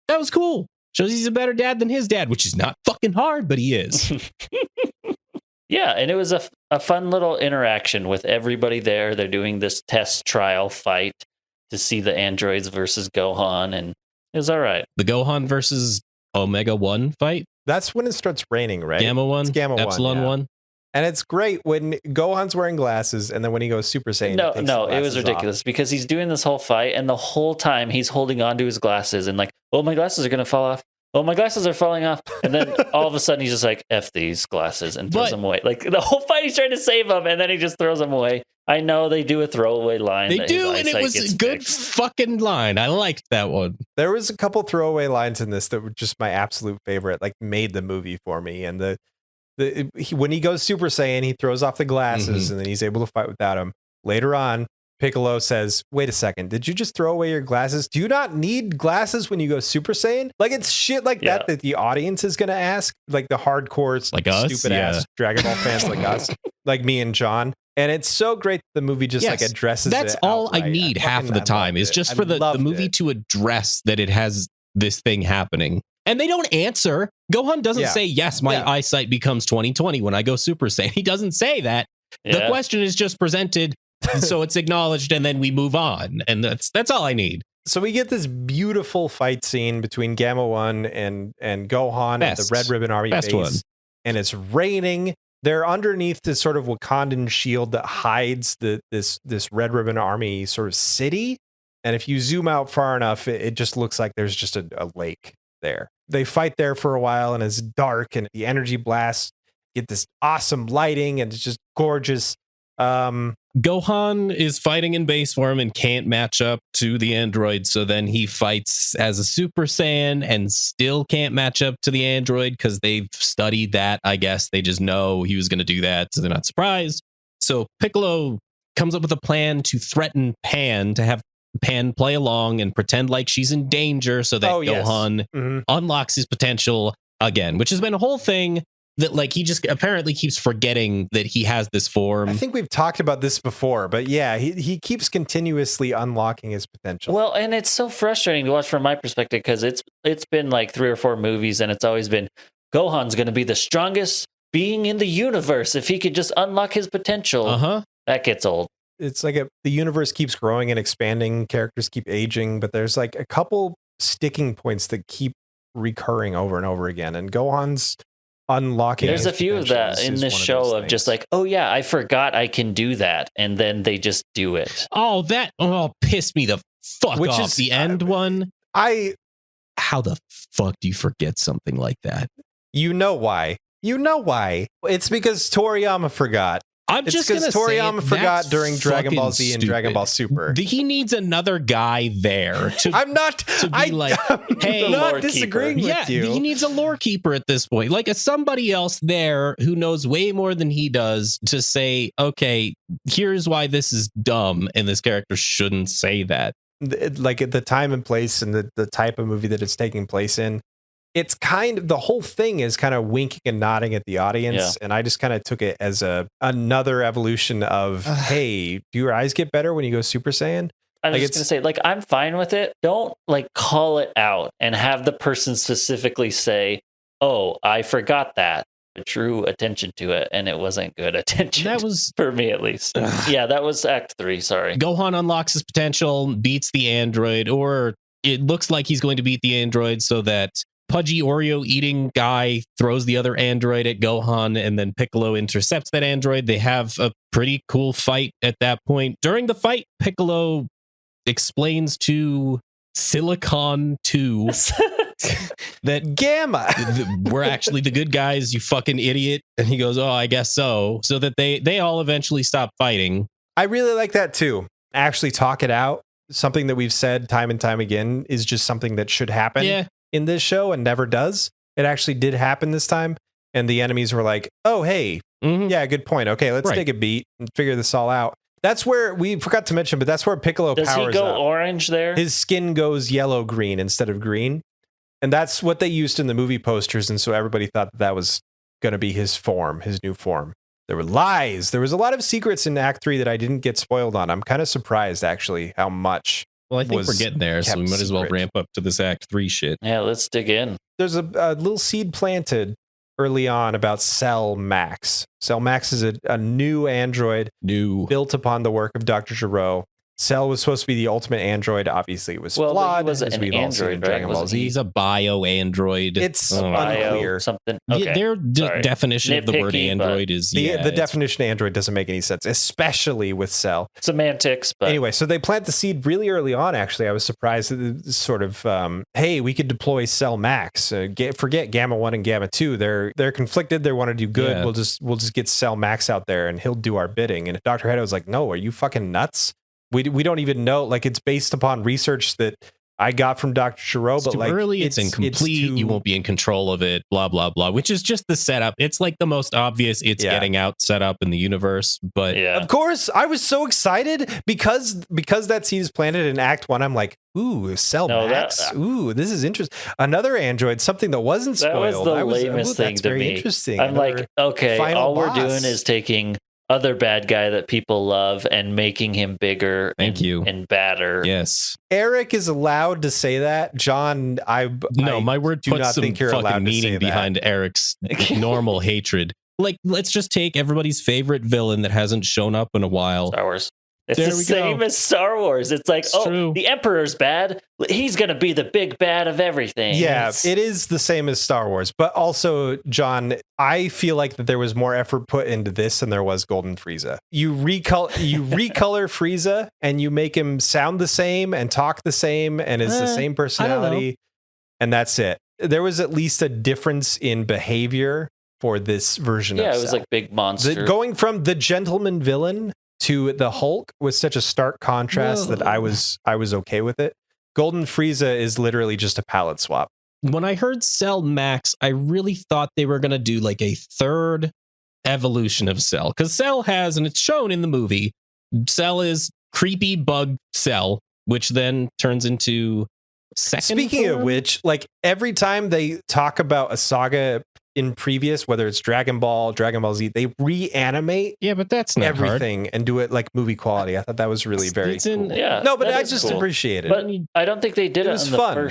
That was cool. Shows he's a better dad than his dad, which is not fucking hard, but he is. Yeah, and it was a fun little interaction with everybody there. They're doing this test trial fight to see the androids versus Gohan, and it was all right. The Gohan versus Omega 1 fight? That's when it starts raining, right? Gamma 1? It's Gamma Epsilon 1. 1? And it's great when Gohan's wearing glasses, and then when he goes Super Saiyan, no, it was ridiculous because he's doing this whole fight, and the whole time he's holding on to his glasses and like, oh, my glasses are gonna fall off. Oh, my glasses are falling off. And then all of a sudden he's just like, F these glasses, and throws them away. Like the whole fight he's trying to save them, and then he just throws them away. I know they do a throwaway line. They do, and it was a good fucking line. I liked that one. There was a couple throwaway lines in this that were just my absolute favorite, like made the movie for me. And when he goes Super Saiyan, he throws off the glasses, and then he's able to fight without him. Later on, Piccolo says, wait a second, did you just throw away your glasses? Do you not need glasses when you go Super Saiyan? Like, it's shit like that the audience is going to ask, like the hardcore, like us, stupid ass Dragon Ball fans like us, like me and John. And it's so great that the movie just like addresses that's it. That's all I need half of the time is just for the movie to address that it has this thing happening. And they don't answer. Gohan doesn't say, yes, my eyesight becomes 20/20 when I go Super Saiyan. He doesn't say that. The question is just presented, so it's acknowledged, and then we move on. And that's all I need. So we get this beautiful fight scene between Gamma 1 and Gohan at the Red Ribbon Army base. And it's raining. They're underneath this sort of Wakandan shield that hides this Red Ribbon Army sort of city. And if you zoom out far enough, it just looks like there's just a lake there. They fight there for a while, and it's dark, and the energy blasts get this awesome lighting, and it's just gorgeous. Gohan is fighting in base form and can't match up to the android, so then he fights as a Super Saiyan and still can't match up to the android because they've studied that, I guess. They just know he was going to do that, so they're not surprised. So Piccolo comes up with a plan to threaten Pan, to have Pan play along and pretend like she's in danger so that Gohan unlocks his potential again, which has been a whole thing that like he just apparently keeps forgetting that he has this form. I think we've talked about this before, but yeah, he keeps continuously unlocking his potential. Well, and it's so frustrating to watch from my perspective because it's been like 3 or 4 movies, and it's always been Gohan's going to be the strongest being in the universe if he could just unlock his potential. That gets old. It's like the universe keeps growing and expanding, characters keep aging, but there's like a couple sticking points that keep recurring over and over again. And Gohan's unlocking. There's a few of that in this show of just like, oh yeah, I forgot I can do that, and then they just do it. Oh, that pissed me the fuck off. Is the end one. How the fuck do you forget something like that? You know why? It's because Toriyama forgot. I'm just going to say Toriyama forgot during Dragon Ball Z and Dragon Ball Super. He needs another guy there to. I'm not disagreeing with you. He needs a lore keeper at this point, like somebody else there who knows way more than he does to say, okay, here's why this is dumb, and this character shouldn't say that. Like at the time and place and the type of movie that it's taking place in. It's kind of the whole thing is kind of winking and nodding at the audience. And I just kind of took it as another evolution of, hey, do your eyes get better when you go Super Saiyan? I'm just going to say, like, I'm fine with it. Don't like call it out and have the person specifically say, oh, I forgot that. I drew attention to it and it wasn't good attention. That was for me, at least. Yeah, that was Act 3. Sorry. Gohan unlocks his potential, beats the android, or it looks like he's going to beat the android so that pudgy Oreo eating guy throws the other android at Gohan, and then Piccolo intercepts that android. They have a pretty cool fight at that point. During the fight, Piccolo explains to Silicon 2 that Gamma, we're actually the good guys, you fucking idiot. And he goes, oh, I guess so. So that they all eventually stop fighting. I really like that too. Actually talk it out. Something that we've said time and time again is just something that should happen in this show and never does. It actually did happen this time. And the enemies were like, oh, hey, yeah, good point. Okay, let's take a beat and figure this all out. That's where we forgot to mention, but that's where Piccolo powers up. Does he go orange there? His skin goes yellow-green instead of green. And that's what they used in the movie posters. And so everybody thought that was going to be his form, his new form. There were lies. There was a lot of secrets in Act 3 that I didn't get spoiled on. I'm kind of surprised, actually, how much. Well, I think we're getting there, so we might as well ramp up to this Act 3 shit. Yeah, let's dig in. There's a little seed planted early on about Cell Max. Cell Max is a new android built upon the work of Dr. Gero. Cell was supposed to be the ultimate android. Obviously, it was flawed. He was an android, Dragon Ball Z. He's a bio-android. It's unclear. Something. Okay. Their definition of the word android is... The definition of android doesn't make any sense, especially with Cell. Semantics, but... Anyway, so they plant the seed really early on, actually. I was surprised that it's sort of, hey, we could deploy Cell Max. Forget Gamma 1 and Gamma 2. They're conflicted. They want to do good. Yeah. We'll just get Cell Max out there, and he'll do our bidding. And Dr. Hedo was like, no, are you fucking nuts? We don't even know. Like, it's based upon research that I got from Dr. Gero, but like early, it's incomplete. You won't be in control of it. Blah blah blah. Which is just the setup. It's like the most obvious. It's getting out setup in the universe. But of course, I was so excited because that seed is planted in Act 1. I'm like, ooh, Cell Max. Ooh, this is interesting. Another android, something that wasn't spoiled. That was the lamest thing to me. Interesting. I'm like, okay, all we're doing is taking other bad guy that people love and making him bigger and badder. Yes. Eric is allowed to say that. John, my word puts some fucking meaning behind Eric's normal hatred. Like, let's just take everybody's favorite villain that hasn't shown up in a while. Star Wars. It's the same as Star Wars. It's like, true. The Emperor's bad. He's going to be the big bad of everything. Yeah, it is the same as Star Wars. But also, John, I feel like that there was more effort put into this than there was Golden Frieza. You recolor Frieza and you make him sound the same and talk the same and is the same personality. And that's it. There was at least a difference in behavior for this version of Cell. Yeah, it was like big monster. Going from the gentleman villain to the Hulk was such a stark contrast that I was okay with it. Golden Frieza is literally just a palette swap. When I heard Cell Max, I really thought they were going to do like a third evolution of Cell. Because Cell has, and it's shown in the movie, Cell is creepy bug Cell, which then turns into second Speaking form? Of which, like every time they talk about a saga in previous, whether it's Dragon Ball Z, they reanimate but that's not everything hard. And do it like movie quality. I thought that was really very cool. Yeah, no, but I just appreciate it. But I don't think they did it was in fun.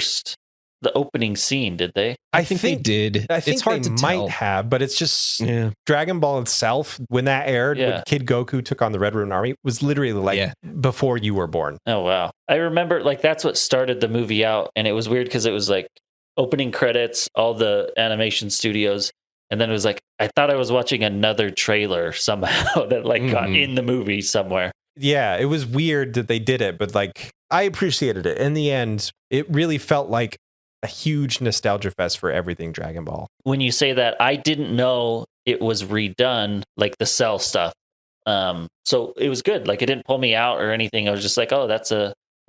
the opening scene, did they? I think they did. I think it's hard they to might tell. have, but it's just Dragon Ball itself, when that aired, when Kid Goku took on the Red Ribbon Army, was literally like before you were born. Oh, wow. I remember like that's what started the movie out. And it was weird because it was like opening credits, all the animation studios. And then it was like, I thought I was watching another trailer somehow that like got in the movie somewhere. Yeah, it was weird that they did it, but like I appreciated it. In the end, it really felt like a huge nostalgia fest for everything Dragon Ball. When you say that, I didn't know it was redone, like the Cell stuff. So it was good. Like it didn't pull me out or anything. I was just like, oh, that's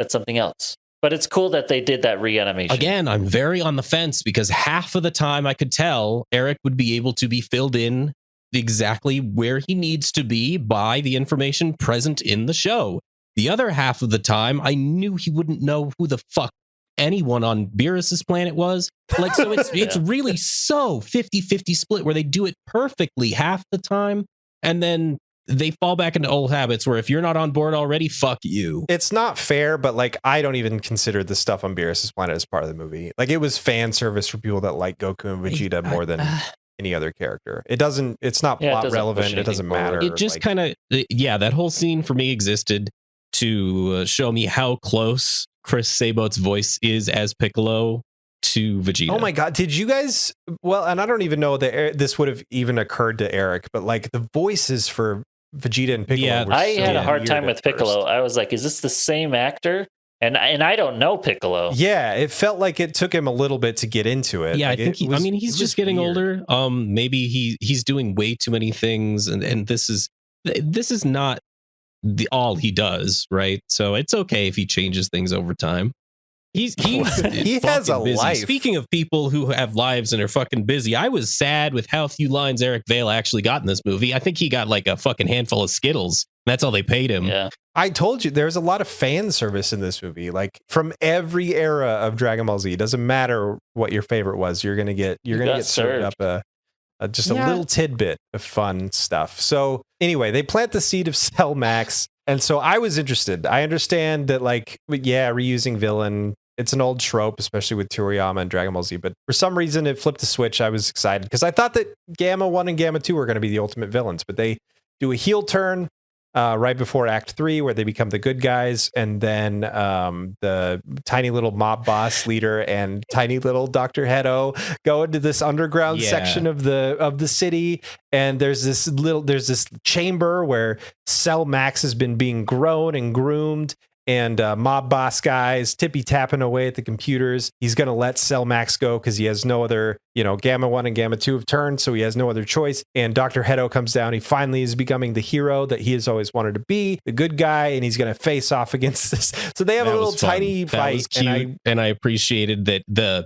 something else. But it's cool that they did that reanimation. Again, I'm very on the fence because half of the time I could tell Eric would be able to be filled in exactly where he needs to be by the information present in the show. The other half of the time, I knew he wouldn't know who the fuck anyone on Beerus's planet was. Like, so it's really so 50-50 split where they do it perfectly half the time. And then they fall back into old habits where if you're not on board already, fuck you. It's not fair, but like I don't even consider the stuff on Beerus' planet as part of the movie. Like it was fan service for people that like Goku and Vegeta more than any other character. It's not plot relevant. It doesn't matter. It just kind of, that whole scene for me existed to show me how close Chris Sabote's voice is as Piccolo to Vegeta. Oh my God. Did you guys, well, and I don't even know that this would have even occurred to Eric, but like the voices for Vegeta and Piccolo were I had a hard time with first. Piccolo. I was like, is this the same actor? And I don't know Piccolo. Yeah, it felt like it took him a little bit to get into it. Yeah, like I think he's just getting older. Maybe he's doing way too many things, and this is not all he does, right? So it's okay if he changes things over time. He has a busy. life. Speaking of people who have lives and are fucking busy, I was sad with how few lines Eric Vale actually got in this movie. I think he got like a fucking handful of Skittles. That's all they paid him. Yeah. I told you there's a lot of fan service in this movie, like from every era of Dragon Ball Z. It doesn't matter what your favorite was, you're gonna get served up a little tidbit of fun stuff. So anyway, they plant the seed of Cell Max, and so I was interested. I understand that, like, reusing villain. It's an old trope, especially with Toriyama and Dragon Ball Z. But for some reason, it flipped a switch. I was excited because I thought that Gamma 1 and Gamma 2 were going to be the ultimate villains. But they do a heel turn right before Act 3, where they become the good guys. And then the tiny little mob boss leader and tiny little Dr. Hedo go into this underground section of the city. And there's this chamber where Cell Max has been being grown and groomed. And mob boss guys tippy tapping away at the computers. He's going to let Cell Max go because he has no other, Gamma 1 and Gamma 2 have turned, so he has no other choice. And Dr. Hedo comes down. He finally is becoming the hero that he has always wanted to be, the good guy, and he's going to face off against this. So they have a little tiny fight. Was cute, and I appreciated that the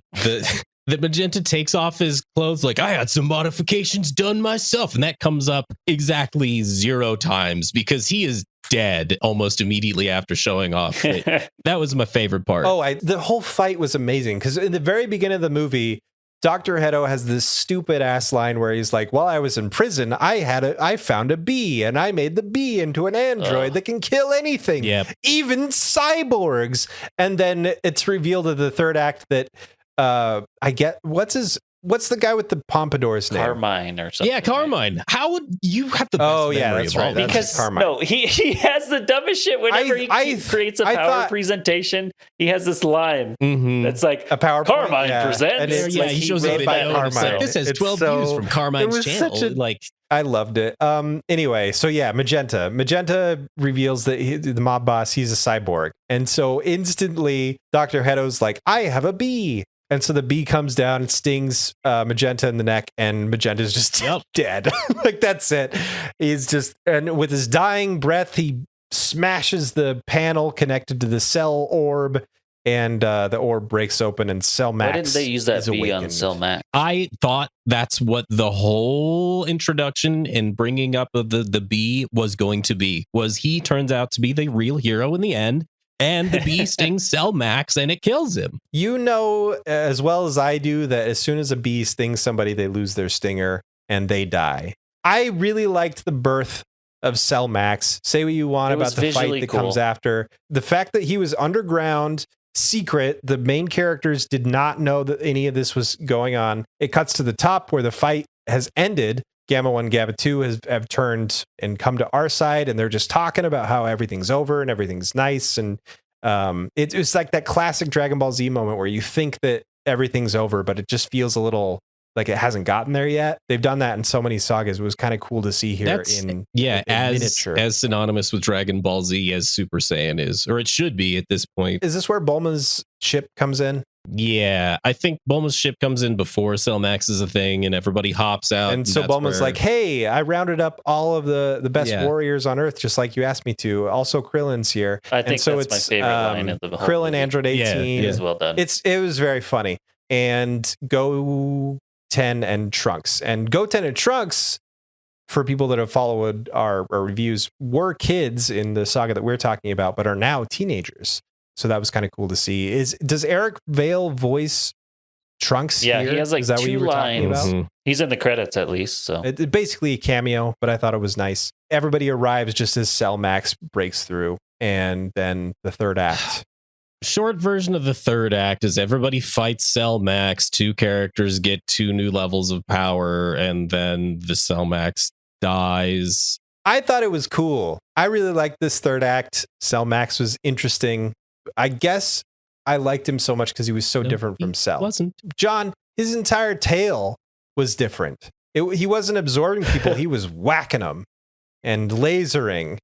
that Magenta takes off his clothes like, I had some modifications done myself. And that comes up exactly 0 times because he is dead almost immediately after showing off. That was my favorite part. The whole fight was amazing because in the very beginning of the movie, Dr. Hedo has this stupid ass line where he's like, while I was in prison, I found a bee and I made the bee into an android that can kill anything, even cyborgs. And then it's revealed in the third act that what's the guy with the pompadour's name? Carmine or something. Yeah, Carmine. How would you have the best memory that's of all right. that? Because Carmine. he has the dumbest shit whenever he creates a power presentation. He has this line that's like a PowerPoint. Carmine presents. And he shows a video. Carmine. This has 12 views from Carmine's channel. I loved it. Anyway, so Magenta reveals that the mob boss, he's a cyborg, and so instantly Dr. Hedo's like, I have a bee. And so the bee comes down and stings Magenta in the neck, and Magenta's just dead. Like, that's it. He's just, and with his dying breath, he smashes the panel connected to the cell orb, and the orb breaks open, and Cell Max. Why didn't they use that bee on Cell Max? I thought that's what the whole introduction and bringing up of the bee was going to be. Was he turns out to be the real hero in the end. And the bee stings Cell Max and it kills him. You know as well as I do that as soon as a bee stings somebody, they lose their stinger and they die. I really liked the birth of Cell Max. Say what you want about the fight that comes after. The fact that he was underground, secret, the main characters did not know that any of this was going on. It cuts to the top where the fight has ended. Gamma 1, Gamma 2 have turned and come to our side, and they're just talking about how everything's over and everything's nice. And it's like that classic Dragon Ball Z moment where you think that everything's over, but it just feels a little like it hasn't gotten there yet. They've done that in so many sagas. It was kind of cool to see here in miniature. As synonymous with Dragon Ball Z as Super Saiyan is, or it should be at this point. Is this where Bulma's ship comes in? Yeah, I think Bulma's ship comes in before Cell Max is a thing, and everybody hops out. And so Bulma's like, hey, I rounded up all of the best warriors on Earth, just like you asked me to. Also, Krillin's here. I think that's my favorite line of the whole Krillin, movie. Android 18. It is well done. It was very funny. And Goten and Trunks. And Goten and Trunks, for people that have followed our reviews, were kids in the saga that we're talking about, but are now teenagers. So that was kind of cool to see. Does Eric Vale voice Trunks. Yeah, here? he has like Is that what 2 you were talking lines. about? He's in the credits at least. So Basically a cameo, but I thought it was nice. Everybody arrives just as Cell Max breaks through, and then the third act. Short version of the third act is everybody fights Cell Max. 2 characters get 2 new levels of power, and then the Cell Max dies. I thought it was cool. I really liked this third act. Cell Max was interesting. I guess I liked him so much because he was so different from Cell. Wasn't John, his entire tail was different. He wasn't absorbing people. He was whacking them and lasering.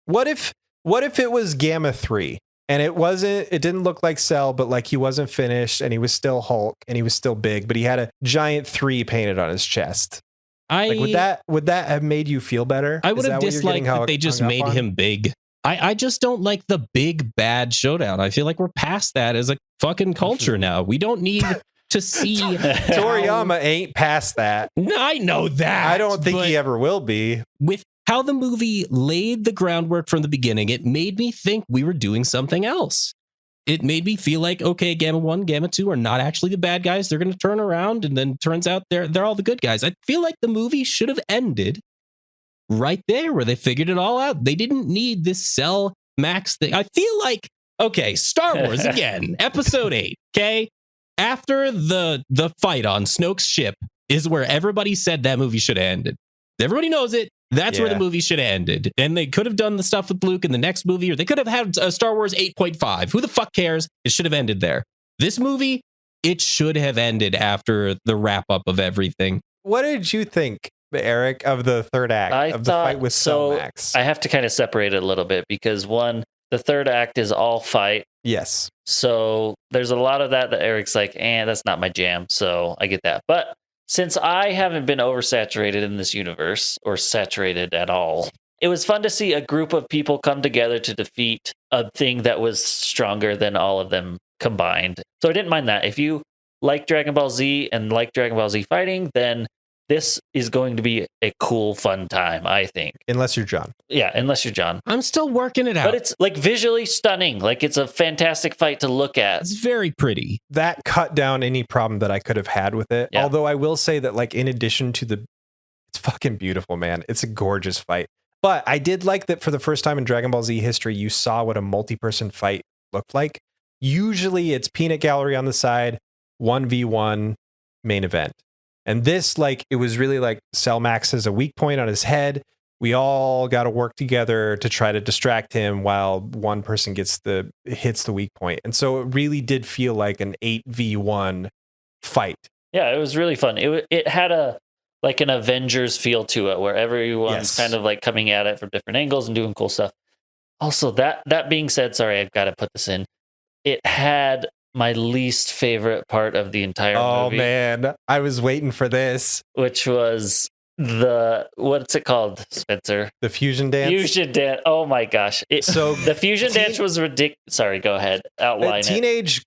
What if it was Gamma 3 and it didn't look like Cell, but like he wasn't finished and he was still Hulk and he was still big, but he had a giant 3 painted on his chest. Would that have made you feel better? I would have disliked that they just made him big. I just don't like the big bad showdown. I feel like we're past that as a fucking culture now. We don't need to see Toriyama ain't past that. No, I know that. I don't think he ever will be. With how the movie laid the groundwork from the beginning, it made me think we were doing something else. It made me feel like, okay, Gamma 1, Gamma 2 are not actually the bad guys. They're going to turn around, and then turns out they're all the good guys. I feel like the movie should have ended right there where they figured it all out. They didn't need this Cell Max thing. I feel like, okay, Star Wars again, Episode 8, okay? After the fight on Snoke's ship is where everybody said that movie should have ended. Everybody knows it. That's where the movie should have ended. And they could have done the stuff with Luke in the next movie, or they could have had Star Wars 8.5. Who the fuck cares? It should have ended there. This movie, it should have ended after the wrap up of everything. What did you think, Eric, of the third act of the fight with Cell Max? I have to kind of separate it a little bit because one, the third act is all fight. Yes. So there's a lot of that Eric's like, that's not my jam. So I get that. But since I haven't been oversaturated in this universe or saturated at all, it was fun to see a group of people come together to defeat a thing that was stronger than all of them combined. So I didn't mind that. If you like Dragon Ball Z and like Dragon Ball Z fighting, then this is going to be a cool, fun time, I think. Unless you're John. Yeah, unless you're John. I'm still working it out. But it's like visually stunning. Like it's a fantastic fight to look at. It's very pretty. That cut down any problem that I could have had with it. Yeah. Although I will say that, like, in addition to it's fucking beautiful, man. It's a gorgeous fight. But I did like that for the first time in Dragon Ball Z history, you saw what a multi-person fight looked like. Usually it's peanut gallery on the side, 1v1 main event. And this, like, it was really like Cell Max has a weak point on his head. We all got to work together to try to distract him while one person hits the weak point. And so it really did feel like an 8v1 fight. Yeah, it was really fun. It had an Avengers feel to it where everyone's kind of like coming at it from different angles and doing cool stuff. Also, that being said, sorry, I've got to put this in. It had my least favorite part of the entire movie. Oh man, I was waiting for this. Which was what's it called, Spencer? The fusion dance? Fusion dance. Oh my gosh. So the fusion dance was ridiculous. Sorry, go ahead. Outline teenage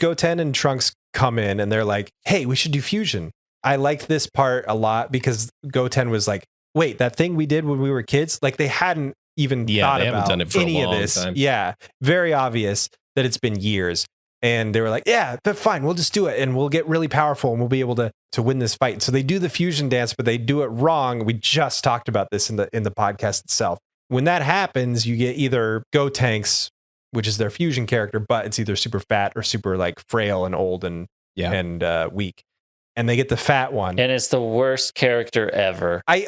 Goten and Trunks come in and they're like, hey, we should do fusion. I like this part a lot because Goten was like, wait, that thing we did when we were kids? Like they hadn't even thought about done it for any of this. Time. Yeah, very obvious that it's been years. And they were like, yeah, but fine, we'll just do it and we'll get really powerful and we'll be able to win this fight. So they do the fusion dance, but they do it wrong. We just talked about this in the podcast itself. When that happens, you get either Gotenks, which is their fusion character, but it's either super fat or super like frail and old and weak. And they get the fat one. And it's the worst character ever. I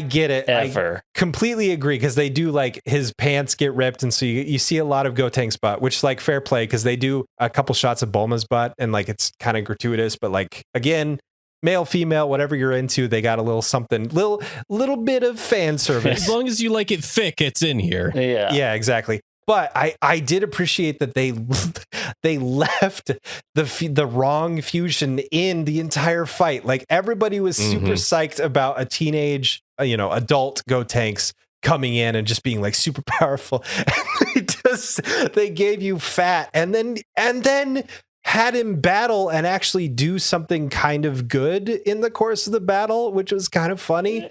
get it. Ever. I completely agree because they do like his pants get ripped. And so you see a lot of Gotenks butt, which is like fair play because they do a couple shots of Bulma's butt and like it's kind of gratuitous. But like, again, male, female, whatever you're into, they got a little something, little bit of fan service. As long as you like it thick, it's in here. Yeah, exactly. But I did appreciate that they left the wrong fusion in the entire fight. Like everybody was super psyched about a teenage, adult Gotenks coming in and just being like super powerful. They gave you fat and then had him battle and actually do something kind of good in the course of the battle, which was kind of funny.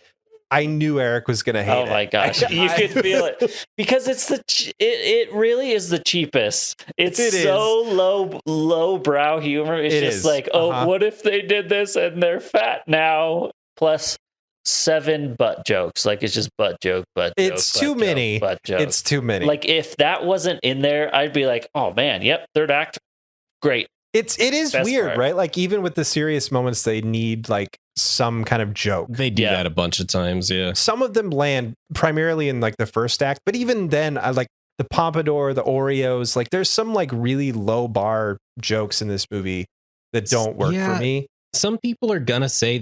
I knew Eric was going to hate it. Oh my gosh, you could feel it because it's it really is the cheapest. It's so low brow humor. It's just like, oh, what if they did this and they're fat now? Plus 7 butt jokes. Like it's just butt joke. It's too many. It's too many. Like if that wasn't in there, I'd be like, oh man, yep, third act, great. It is Best weird, part. Right? Like even with the serious moments, they need like some kind of joke. They do that a bunch of times, yeah. Some of them land primarily in like the first act, but even then, I like the Pompadour, the Oreos. Like there's some like really low bar jokes in this movie that don't work for me. Some people are gonna say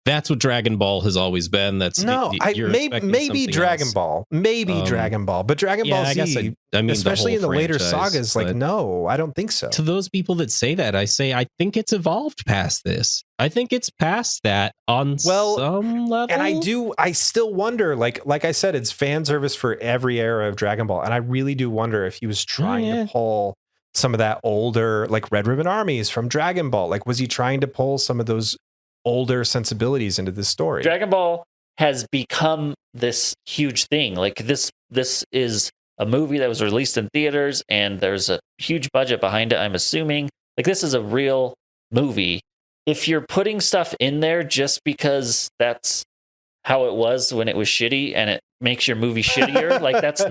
that's what Dragon Ball has always been. That's maybe Dragon Ball, Dragon Ball, but Dragon Ball Z. I mean, especially in the later sagas, like no, I don't think so. To those people that say that, I say I think it's evolved past this. I think it's past that on some level. And I still wonder, like I said, it's fan service for every era of Dragon Ball, and I really do wonder if he was trying to pull some of that older, like Red Ribbon Armies from Dragon Ball. Like, was he trying to pull some of those older sensibilities into this story? Dragon Ball has become this huge thing. Like this is a movie that was released in theaters and there's a huge budget behind it, I'm assuming. Like this is a real movie. If you're putting stuff in there just because that's how it was when it was shitty and it makes your movie shittier, like that's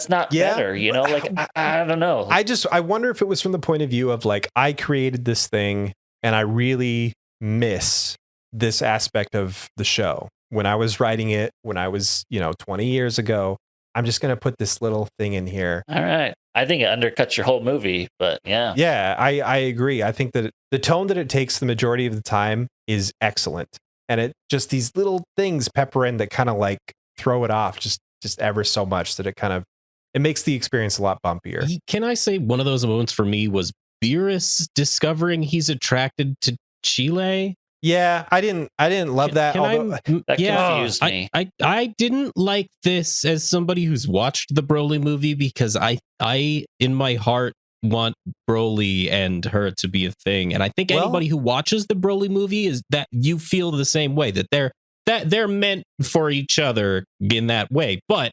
not better, you know? Like I don't know. I wonder if it was from the point of view of like, I created this thing and I really miss this aspect of the show. When I was writing it, when I was, 20 years ago, I'm just going to put this little thing in here. All right. I think it undercuts your whole movie, but yeah. Yeah, I agree. I think that the tone that it takes the majority of the time is excellent. And it just these little things pepper in that kind of like throw it off just ever so much that it makes the experience a lot bumpier. Can I say one of those moments for me was Beerus discovering he's attracted to Chile? Yeah, I didn't love that. That confused me. I didn't like this as somebody who's watched the Broly movie because I in my heart want Broly and her to be a thing, and I think anybody who watches the Broly movie is that you feel the same way, that they're meant for each other in that way. But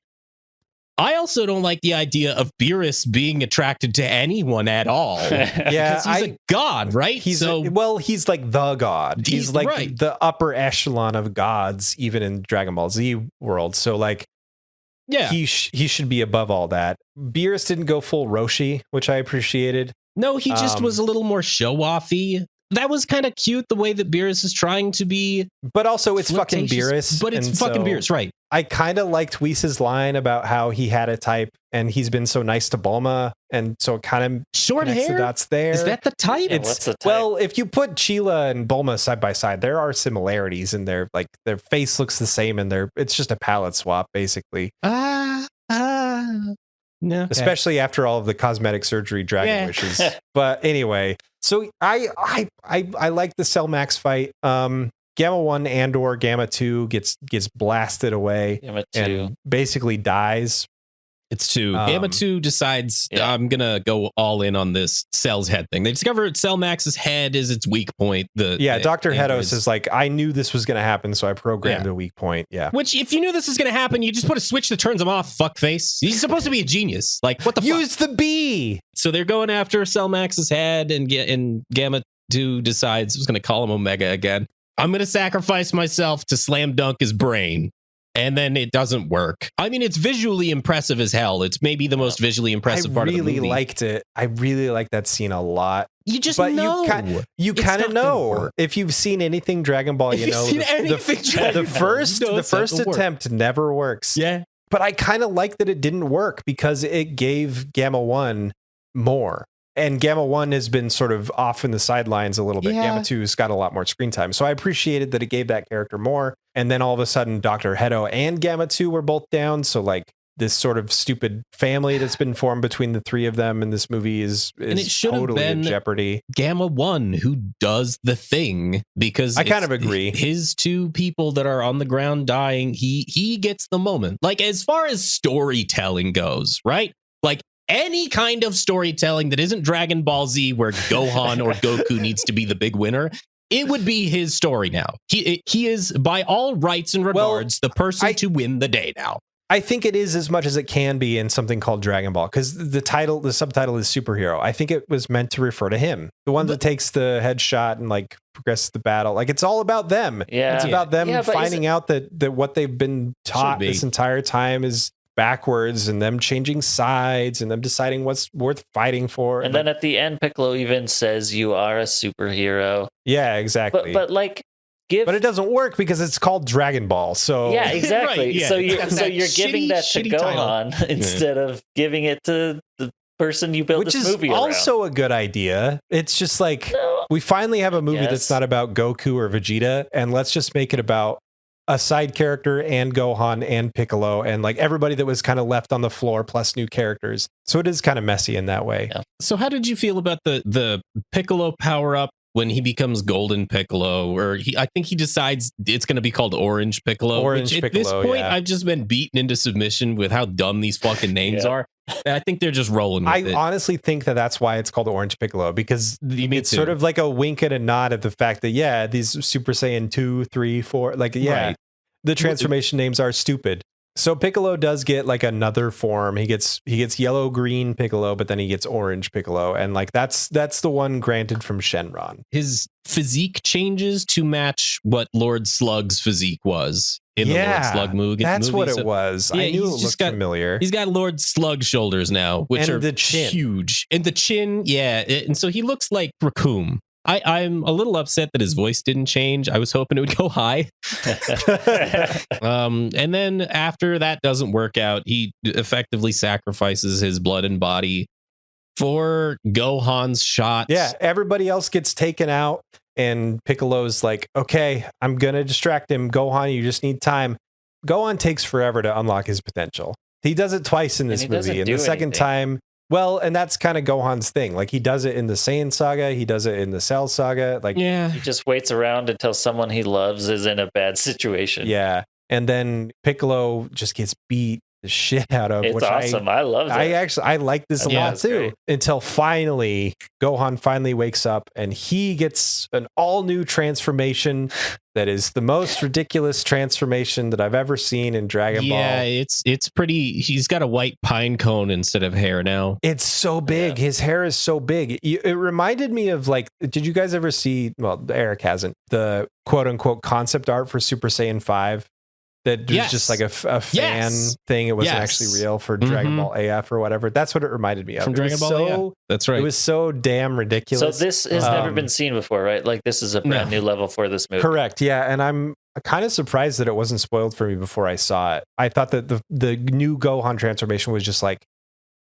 I also don't like the idea of Beerus being attracted to anyone at all. Yeah, because he's a god, right? He's like the god. He's like the upper echelon of gods, even in Dragon Ball Z world. So like, yeah, he should be above all that. Beerus didn't go full Roshi, which I appreciated. No, he just was a little more show-offy. That was kind of cute, the way that Beerus is trying to be. But also, it's fucking Beerus. But it's fucking Beerus, right? I kind of liked Whis' line about how he had a type and he's been so nice to Bulma. And so it kind of short hair. The dots there. Is that the type? What's the type? Well, if you put Sheila and Bulma side by side, there are similarities in their face looks the same and it's just a palette swap, basically. No, especially after all of the cosmetic surgery dragon wishes. But anyway, so I like the Cell Max fight. Gamma 1 and or Gamma 2 gets blasted away and basically dies. It's 2. Gamma 2 decides I'm gonna go all in on this Cell's head thing. They discover Cell Max's head is its weak point. Dr. Hedos is like, I knew this was gonna happen, so I programmed a weak point. Yeah. Which, if you knew this was gonna happen, you just put a switch that turns him off. Fuckface. He's supposed to be a genius. Like, what the fuck? Use the B. So they're going after Cell Max's head, and Gamma 2 decides I was gonna call him Omega again. I'm gonna sacrifice myself to slam dunk his brain. And then it doesn't work. I mean, it's visually impressive as hell. It's maybe the most visually impressive part of the movie. I really liked it. I really like that scene a lot. You just know. You kind of know. If you've seen anything Dragon Ball, you know the first attempt never works. Yeah. But I kind of like that it didn't work because it gave Gamma 1 more. And Gamma 1 has been sort of off in the sidelines a little bit. Yeah. Gamma 2's got a lot more screen time. So I appreciated that it gave that character more. And then all of a sudden, Dr. Hedo and Gamma 2 were both down. So like this sort of stupid family that's been formed between the three of them in this movie is totally in jeopardy. Gamma 1 who does the thing, because I kind of agree. His 2 people that are on the ground dying, he gets the moment. Like, as far as storytelling goes, right? Like, any kind of storytelling that isn't Dragon Ball Z where Gohan or Goku needs to be the big winner, it would be his story now. He is, by all rights and regards, the person to win the day now. I think it is as much as it can be in something called Dragon Ball, because the subtitle is superhero. I think it was meant to refer to him, the one that takes the headshot and like progresses the battle. Like it's all about them. Yeah, it's about them finding out that what they've been taught this entire time is backwards, and them changing sides, and them deciding what's worth fighting for. And then at the end, Piccolo even says, "You are a superhero." Yeah, exactly. But like. But it doesn't work because it's called Dragon Ball. So yeah, exactly. Right, yeah. So you're giving that to Gohan instead of giving it to the person you built this movie around. Which is also a good idea. It's just like we finally have a movie that's not about Goku or Vegeta, and let's just make it about a side character and Gohan and Piccolo and like everybody that was kind of left on the floor plus new characters. So it is kind of messy in that way. Yeah. So how did you feel about the Piccolo power up when he becomes Golden Piccolo, or I think he decides it's going to be called Orange Piccolo. At this point, I've just been beaten into submission with how dumb these fucking names are. I think they're just rolling with it. I honestly think that's why it's called Orange Piccolo, because it's sort of like a wink and a nod at the fact that, these Super Saiyan 2, 3, 4, the transformation names are stupid. So Piccolo does get like another form. He gets yellow green Piccolo, but then he gets orange Piccolo, and like that's the one granted from Shenron. His physique changes to match what Lord Slug's physique was in the Lord Slug movie. That's what it was. I knew it looked familiar. He's got Lord Slug shoulders now, which are huge, and the chin, and so he looks like Raccoon. I'm a little upset that his voice didn't change. I was hoping it would go high. And then after that doesn't work out, he effectively sacrifices his blood and body for Gohan's shots. Yeah, everybody else gets taken out, and Piccolo's like, okay, I'm going to distract him. Gohan, you just need time. Gohan takes forever to unlock his potential. He does it twice in this movie. And the second time... Well, and that's kind of Gohan's thing. Like he does it in the Saiyan saga, he does it in the Cell saga. Like he just waits around until someone he loves is in a bad situation. Yeah, and then Piccolo just gets beat the shit out of. It's awesome. I love it. I like this a lot too. Great. Until finally, Gohan finally wakes up and he gets an all new transformation that is the most ridiculous transformation that I've ever seen in Dragon Ball. Yeah, it's pretty. He's got a white pine cone instead of hair now. It's so big. Yeah. His hair is so big. It reminded me of like, did you guys ever see? Well, Eric hasn't, the quote unquote concept art for Super Saiyan 5. That was just like a fan thing. It wasn't actually real for Dragon Ball AF or whatever. That's what it reminded me of. From Dragon Ball AF. That's right. It was so damn ridiculous. So this has never been seen before, right? Like this is a brand new level for this movie. Correct. Yeah. And I'm kind of surprised that it wasn't spoiled for me before I saw it. I thought that the new Gohan transformation was just like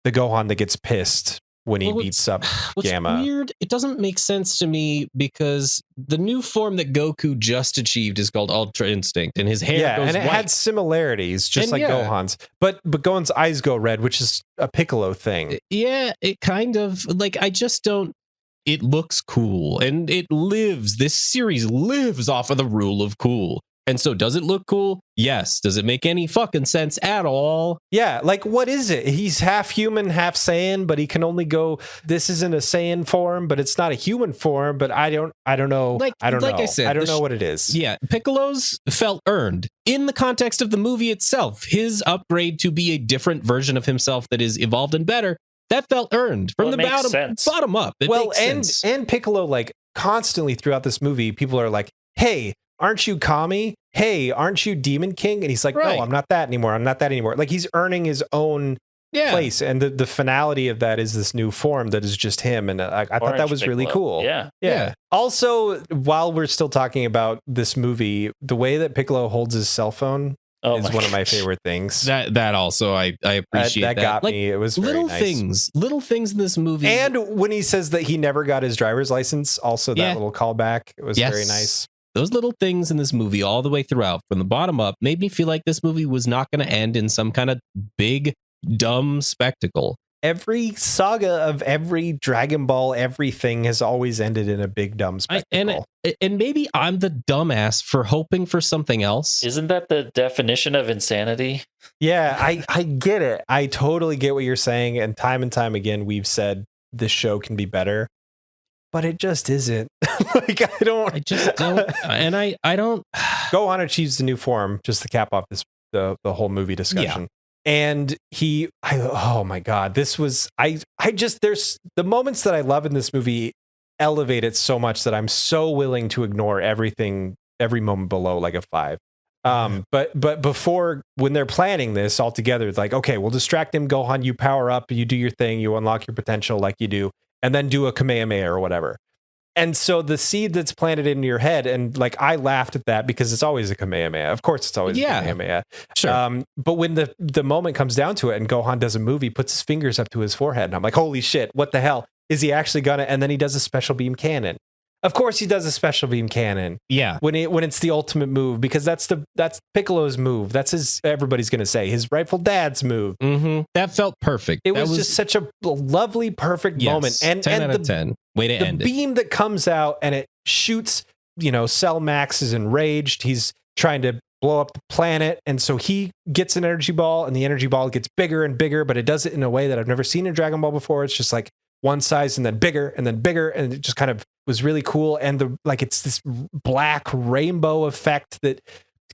the Gohan that gets pissed when he beats up Gamma. What's weird, it doesn't make sense to me because the new form that Goku just achieved is called Ultra Instinct, and his hair goes and it white. had similarities, just like Gohan's. But Gohan's eyes go red, which is a Piccolo thing. Yeah, it kind of, like, I just don't, it looks cool, and this series lives off of the rule of cool. And so does it look cool? Yes. Does it make any fucking sense at all? Yeah. Like, what is it? He's half human, half Saiyan, but he can only go, this isn't a Saiyan form, but it's not a human form, but I don't know. Like I said, I don't know what it is. Yeah. Piccolo's felt earned in the context of the movie itself. His upgrade to be a different version of himself that is evolved and better, that felt earned from the bottom up. It makes sense. And Piccolo, like, constantly throughout this movie, people are like, hey, aren't you Kami? Hey, aren't you Demon King? And he's like, no, I'm not that anymore. I'm not that anymore. Like he's earning his own place. And the finality of that is this new form that is just him. And I thought that was Piccolo. Really cool. Yeah. Also, while we're still talking about this movie, the way that Piccolo holds his cell phone is one of my favorite things. That also, I appreciate that. That got me. It was very nice. Little things in this movie. And when he says that he never got his driver's license, also that little callback, it was very nice. Those little things in this movie all the way throughout, from the bottom up, made me feel like this movie was not going to end in some kind of big, dumb spectacle. Every saga of every Dragon Ball, everything has always ended in a big, dumb spectacle. And maybe I'm the dumbass for hoping for something else. Isn't that the definition of insanity? Yeah, I get it. I totally get what you're saying. And time again, we've said this show can be better. but it just isn't. Like I just don't, and I don't. Gohan achieves the new form, just to cap off this the whole movie discussion. And oh my god, this was I just there's the moments that I love in this movie elevate it so much that I'm so willing to ignore every moment below like a 5. But before, when they're planning this all together, it's like, okay, we'll distract him, Gohan, you power up, you do your thing, you unlock your potential like you do, and then do a Kamehameha or whatever. And so the seed that's planted in your head, and like I laughed at that because it's always a Kamehameha. Of course, it's always a Kamehameha. Sure. But when the moment comes down to it, and Gohan does a move, he puts his fingers up to his forehead, and I'm like, holy shit, what the hell is he actually gonna? And then he does a special beam cannon. Of course, he does a special beam cannon. Yeah. When it's the ultimate move, because that's Piccolo's move. That's everybody's gonna say his rightful dad's move. Mm-hmm. That felt perfect. It was just such a lovely, perfect moment. And 10 out of 10. Way to end it. The beam that comes out and it shoots, Cell Max is enraged. He's trying to blow up the planet. And so he gets an energy ball, and the energy ball gets bigger and bigger, but it does it in a way that I've never seen in Dragon Ball before. It's just like one size and then bigger and then bigger. And it just kind of was really cool. And it's this black rainbow effect that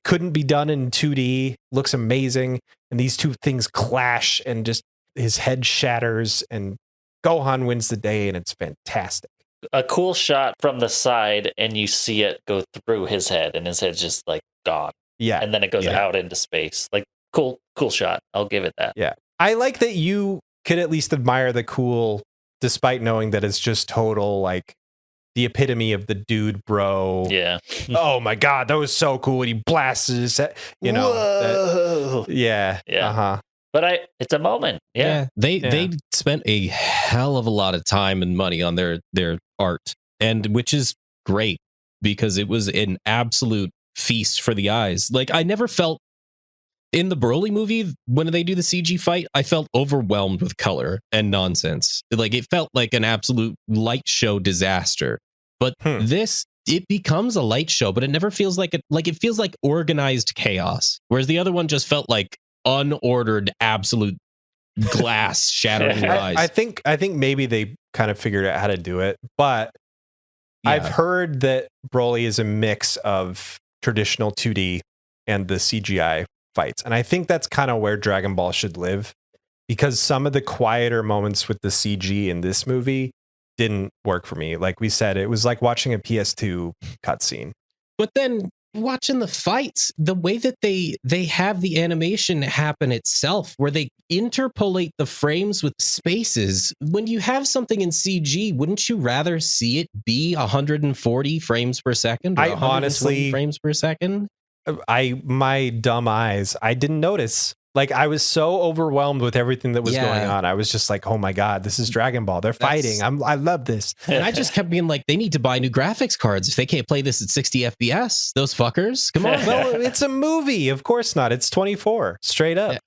couldn't be done in 2D. Looks amazing. And these two things clash, and just his head shatters, and Gohan wins the day, and it's fantastic. A cool shot from the side, and you see it go through his head, and his head's just like gone. Yeah. And then it goes out into space. Like, cool shot. I'll give it that. Yeah. I like that you could at least admire the cool, despite knowing that it's just total, like, the epitome of the dude bro. Yeah. Oh my god, that was so cool. And he blasts his head, Whoa. Yeah. Uh-huh. But it's a moment. Yeah. They spent a hell of a lot of time and money on their art, and which is great, because it was an absolute feast for the eyes. Like, I never felt in the Broly movie, when they do the CG fight, I felt overwhelmed with color and nonsense. Like, it felt like an absolute light show disaster. But this, it becomes a light show, but it never feels like it. Like, it feels like organized chaos, whereas the other one just felt like unordered absolute glass shattering your eyes. I think maybe they kind of figured out how to do it, but I've heard that Broly is a mix of traditional 2D and the CGI fights, and I think that's kind of where Dragon Ball should live, because some of the quieter moments with the CG in this movie didn't work for me. Like we said, it was like watching a PS2 cutscene. But then watching the fights, the way that they have the animation happen itself, where they interpolate the frames with spaces. When you have something in CG, wouldn't you rather see it be 140 frames per second? Or I honestly, frames per second. My dumb eyes, I didn't notice. Like, I was so overwhelmed with everything that was going on. I was just like, oh my god, this is Dragon Ball. They're fighting. I love this. And I just kept being like, they need to buy new graphics cards if they can't play this at 60 FPS. Those fuckers. Come on. Well, it's a movie. Of course not. It's 24. Straight up.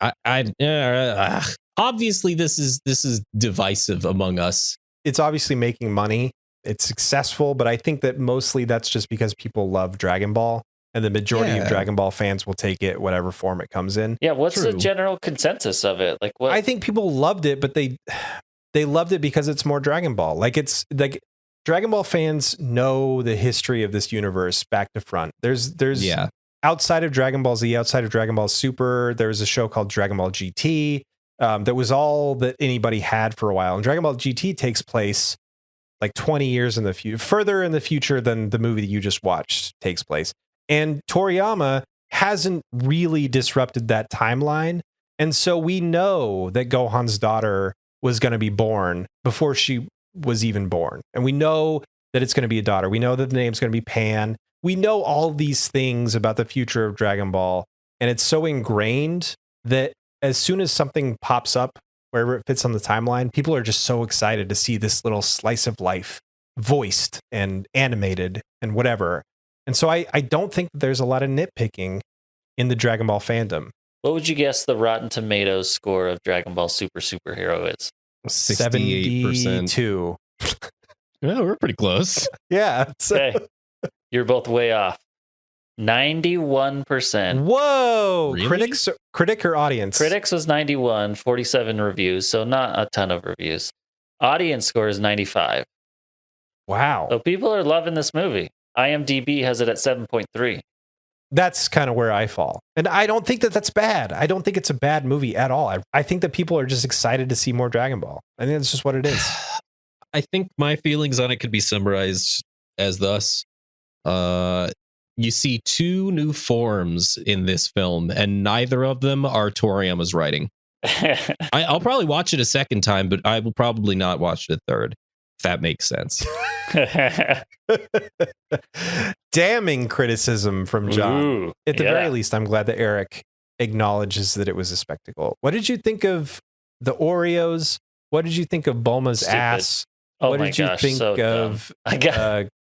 Obviously, this is divisive among us. It's obviously making money. It's successful, but I think that mostly that's just because people love Dragon Ball. And the majority of Dragon Ball fans will take it whatever form it comes in. Yeah, what's the general consensus of it? Like, what? I think people loved it, but they loved it because it's more Dragon Ball. Like, it's like Dragon Ball fans know the history of this universe back to front. There's outside of Dragon Ball Z, outside of Dragon Ball Super, there was a show called Dragon Ball GT that was all that anybody had for a while. And Dragon Ball GT takes place like 20 years in the future, further in the future than the movie that you just watched takes place. And Toriyama hasn't really disrupted that timeline. And so we know that Gohan's daughter was going to be born before she was even born. And we know that it's going to be a daughter. We know that the name's going to be Pan. We know all these things about the future of Dragon Ball. And it's so ingrained that as soon as something pops up, wherever it fits on the timeline, people are just so excited to see this little slice of life voiced and animated and whatever. And so I don't think there's a lot of nitpicking in the Dragon Ball fandom. What would you guess the Rotten Tomatoes score of Dragon Ball Superhero is? 68%. 72. Yeah, we're pretty close. Yeah. Okay. You're both way off. 91%. Whoa! Really? Critic or audience? Critics was 91, 47 reviews, so not a ton of reviews. Audience score is 95. Wow. So people are loving this movie. IMDb has it at 7.3. That's kind of where I fall. And I don't think that that's bad. I don't think it's a bad movie at all. I think that people are just excited to see more Dragon Ball. I think that's just what it is. I think my feelings on it could be summarized as thus. You see two new forms in this film, and neither of them are Toriyama's writing. I'll probably watch it a second time, but I will probably not watch it a third, if that makes sense. Damning criticism from John. Ooh, At the very least, I'm glad that Eric acknowledges that it was a spectacle. What did you think of the Oreos? What did you think of Bulma's Stupid. ass? Oh What my did you gosh, think so of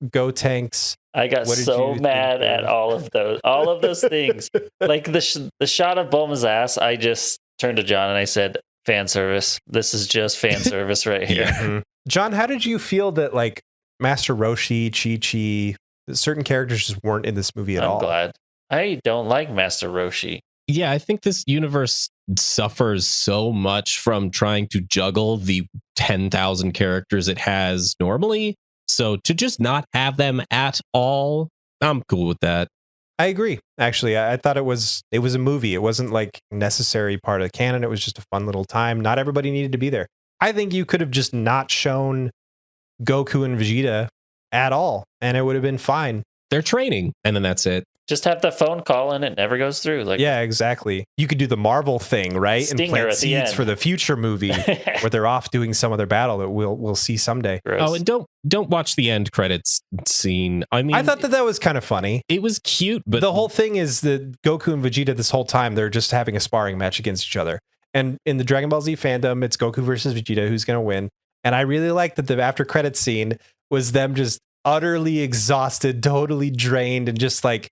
Gotenks? I got What did so you mad think at of- all of those things. Like the shot of Bulma's ass, I just turned to John and I said, fan service. This is just fan service right here. Mhm. John, how did you feel that like Master Roshi, Chi-Chi, certain characters just weren't in this movie at all? I'm glad. I don't like Master Roshi. Yeah, I think this universe suffers so much from trying to juggle the 10,000 characters it has normally. So to just not have them at all, I'm cool with that. I agree. Actually, I thought it was a movie. It wasn't like necessary part of the canon. It was just a fun little time. Not everybody needed to be there. I think you could have just not shown Goku and Vegeta at all, and it would have been fine. They're training, and then that's it. Just have the phone call and it never goes through. Like, Yeah, exactly. You could do the Marvel thing, right? And Stinger plant at the seeds end. for the future movie where they're off doing some other battle that we'll see someday. Gross. Oh, and don't watch the end credits scene. I mean, I thought that was kind of funny. it was cute, but The whole thing is that Goku and Vegeta this whole time, they're just having a sparring match against each other. And in the Dragon Ball Z fandom, it's Goku versus Vegeta who's going to win. And I really like that the after credits scene was them just utterly exhausted, totally drained, and just like,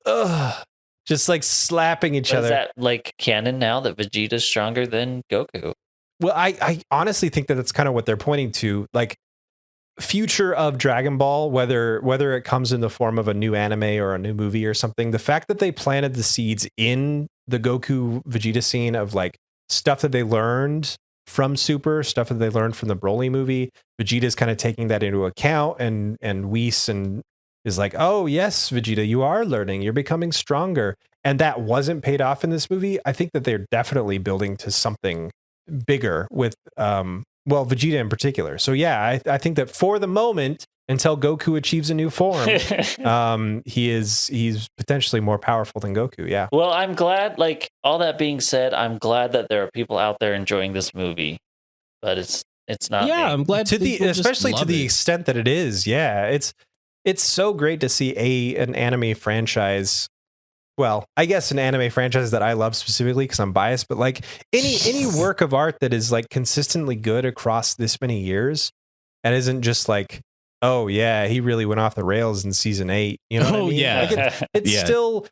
ugh, just like slapping each But other. is that like canon now that Vegeta's stronger than Goku? Well, I honestly think that that's kind of what they're pointing to. Like, future of Dragon Ball, whether it comes in the form of a new anime or a new movie or something, the fact that they planted the seeds in the Goku Vegeta scene of like stuff that they learned from Super, stuff that they learned from the Broly movie, Vegeta's kind of taking that into account, and Whis and is like, oh yes, Vegeta, you are learning, you're becoming stronger, and that wasn't paid off in this movie. I think that they're definitely building to something bigger with Vegeta in particular. So yeah, I think that for the moment, until Goku achieves a new form, he's potentially more powerful than Goku. Yeah. Well, I'm glad, like, all that being said, I'm glad that there are people out there enjoying this movie, but it's not yeah, me. I'm glad Especially to the extent that it is. Yeah, it's so great to see an anime franchise. Well, I guess an anime franchise that I love specifically because I'm biased, but like any work of art that is like consistently good across this many years and isn't just like, oh yeah, he really went off the rails in season 8. You know what I mean? yeah. Like it's Yeah. still,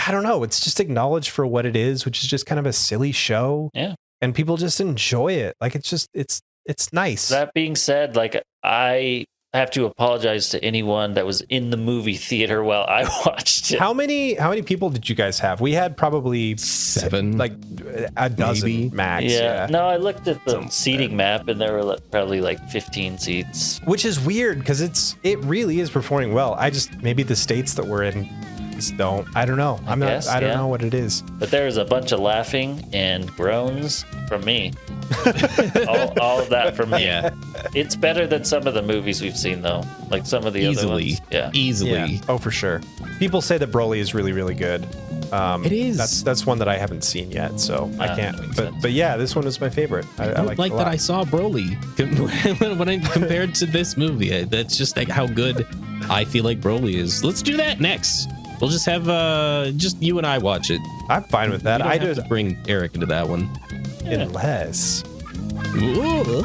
I don't know. It's just acknowledged for what it is, which is just kind of a silly show. Yeah. And people just enjoy it. Like it's nice. That being said, like, I have to apologize to anyone that was in the movie theater while I watched it. How many people did you guys have? We had probably 7, like a dozen maybe. max. Yeah. No, I looked at the Something like seating map and there were probably like 15 seats. Which is weird because it really is performing well. Maybe the states that we're in just don't. I don't know. I don't know what it is. But there was a bunch of laughing and groans from me. all of that from me. Yeah, It's better than some of the movies we've seen, though. Like some of the other easily. ones. Yeah. Easily. Yeah. Oh, for sure. People say that Broly is really, really good. It is. That's one that I haven't seen yet, so I can't. makes But sense. but yeah, this one was my favorite. I I don't like it a that lot. I saw Broly when I compared to this movie. That's just like how good I feel like Broly is. Let's do that next. We'll just have just you and I watch it. I'm fine with that. We don't I have just to bring Eric into that one. unless Ooh.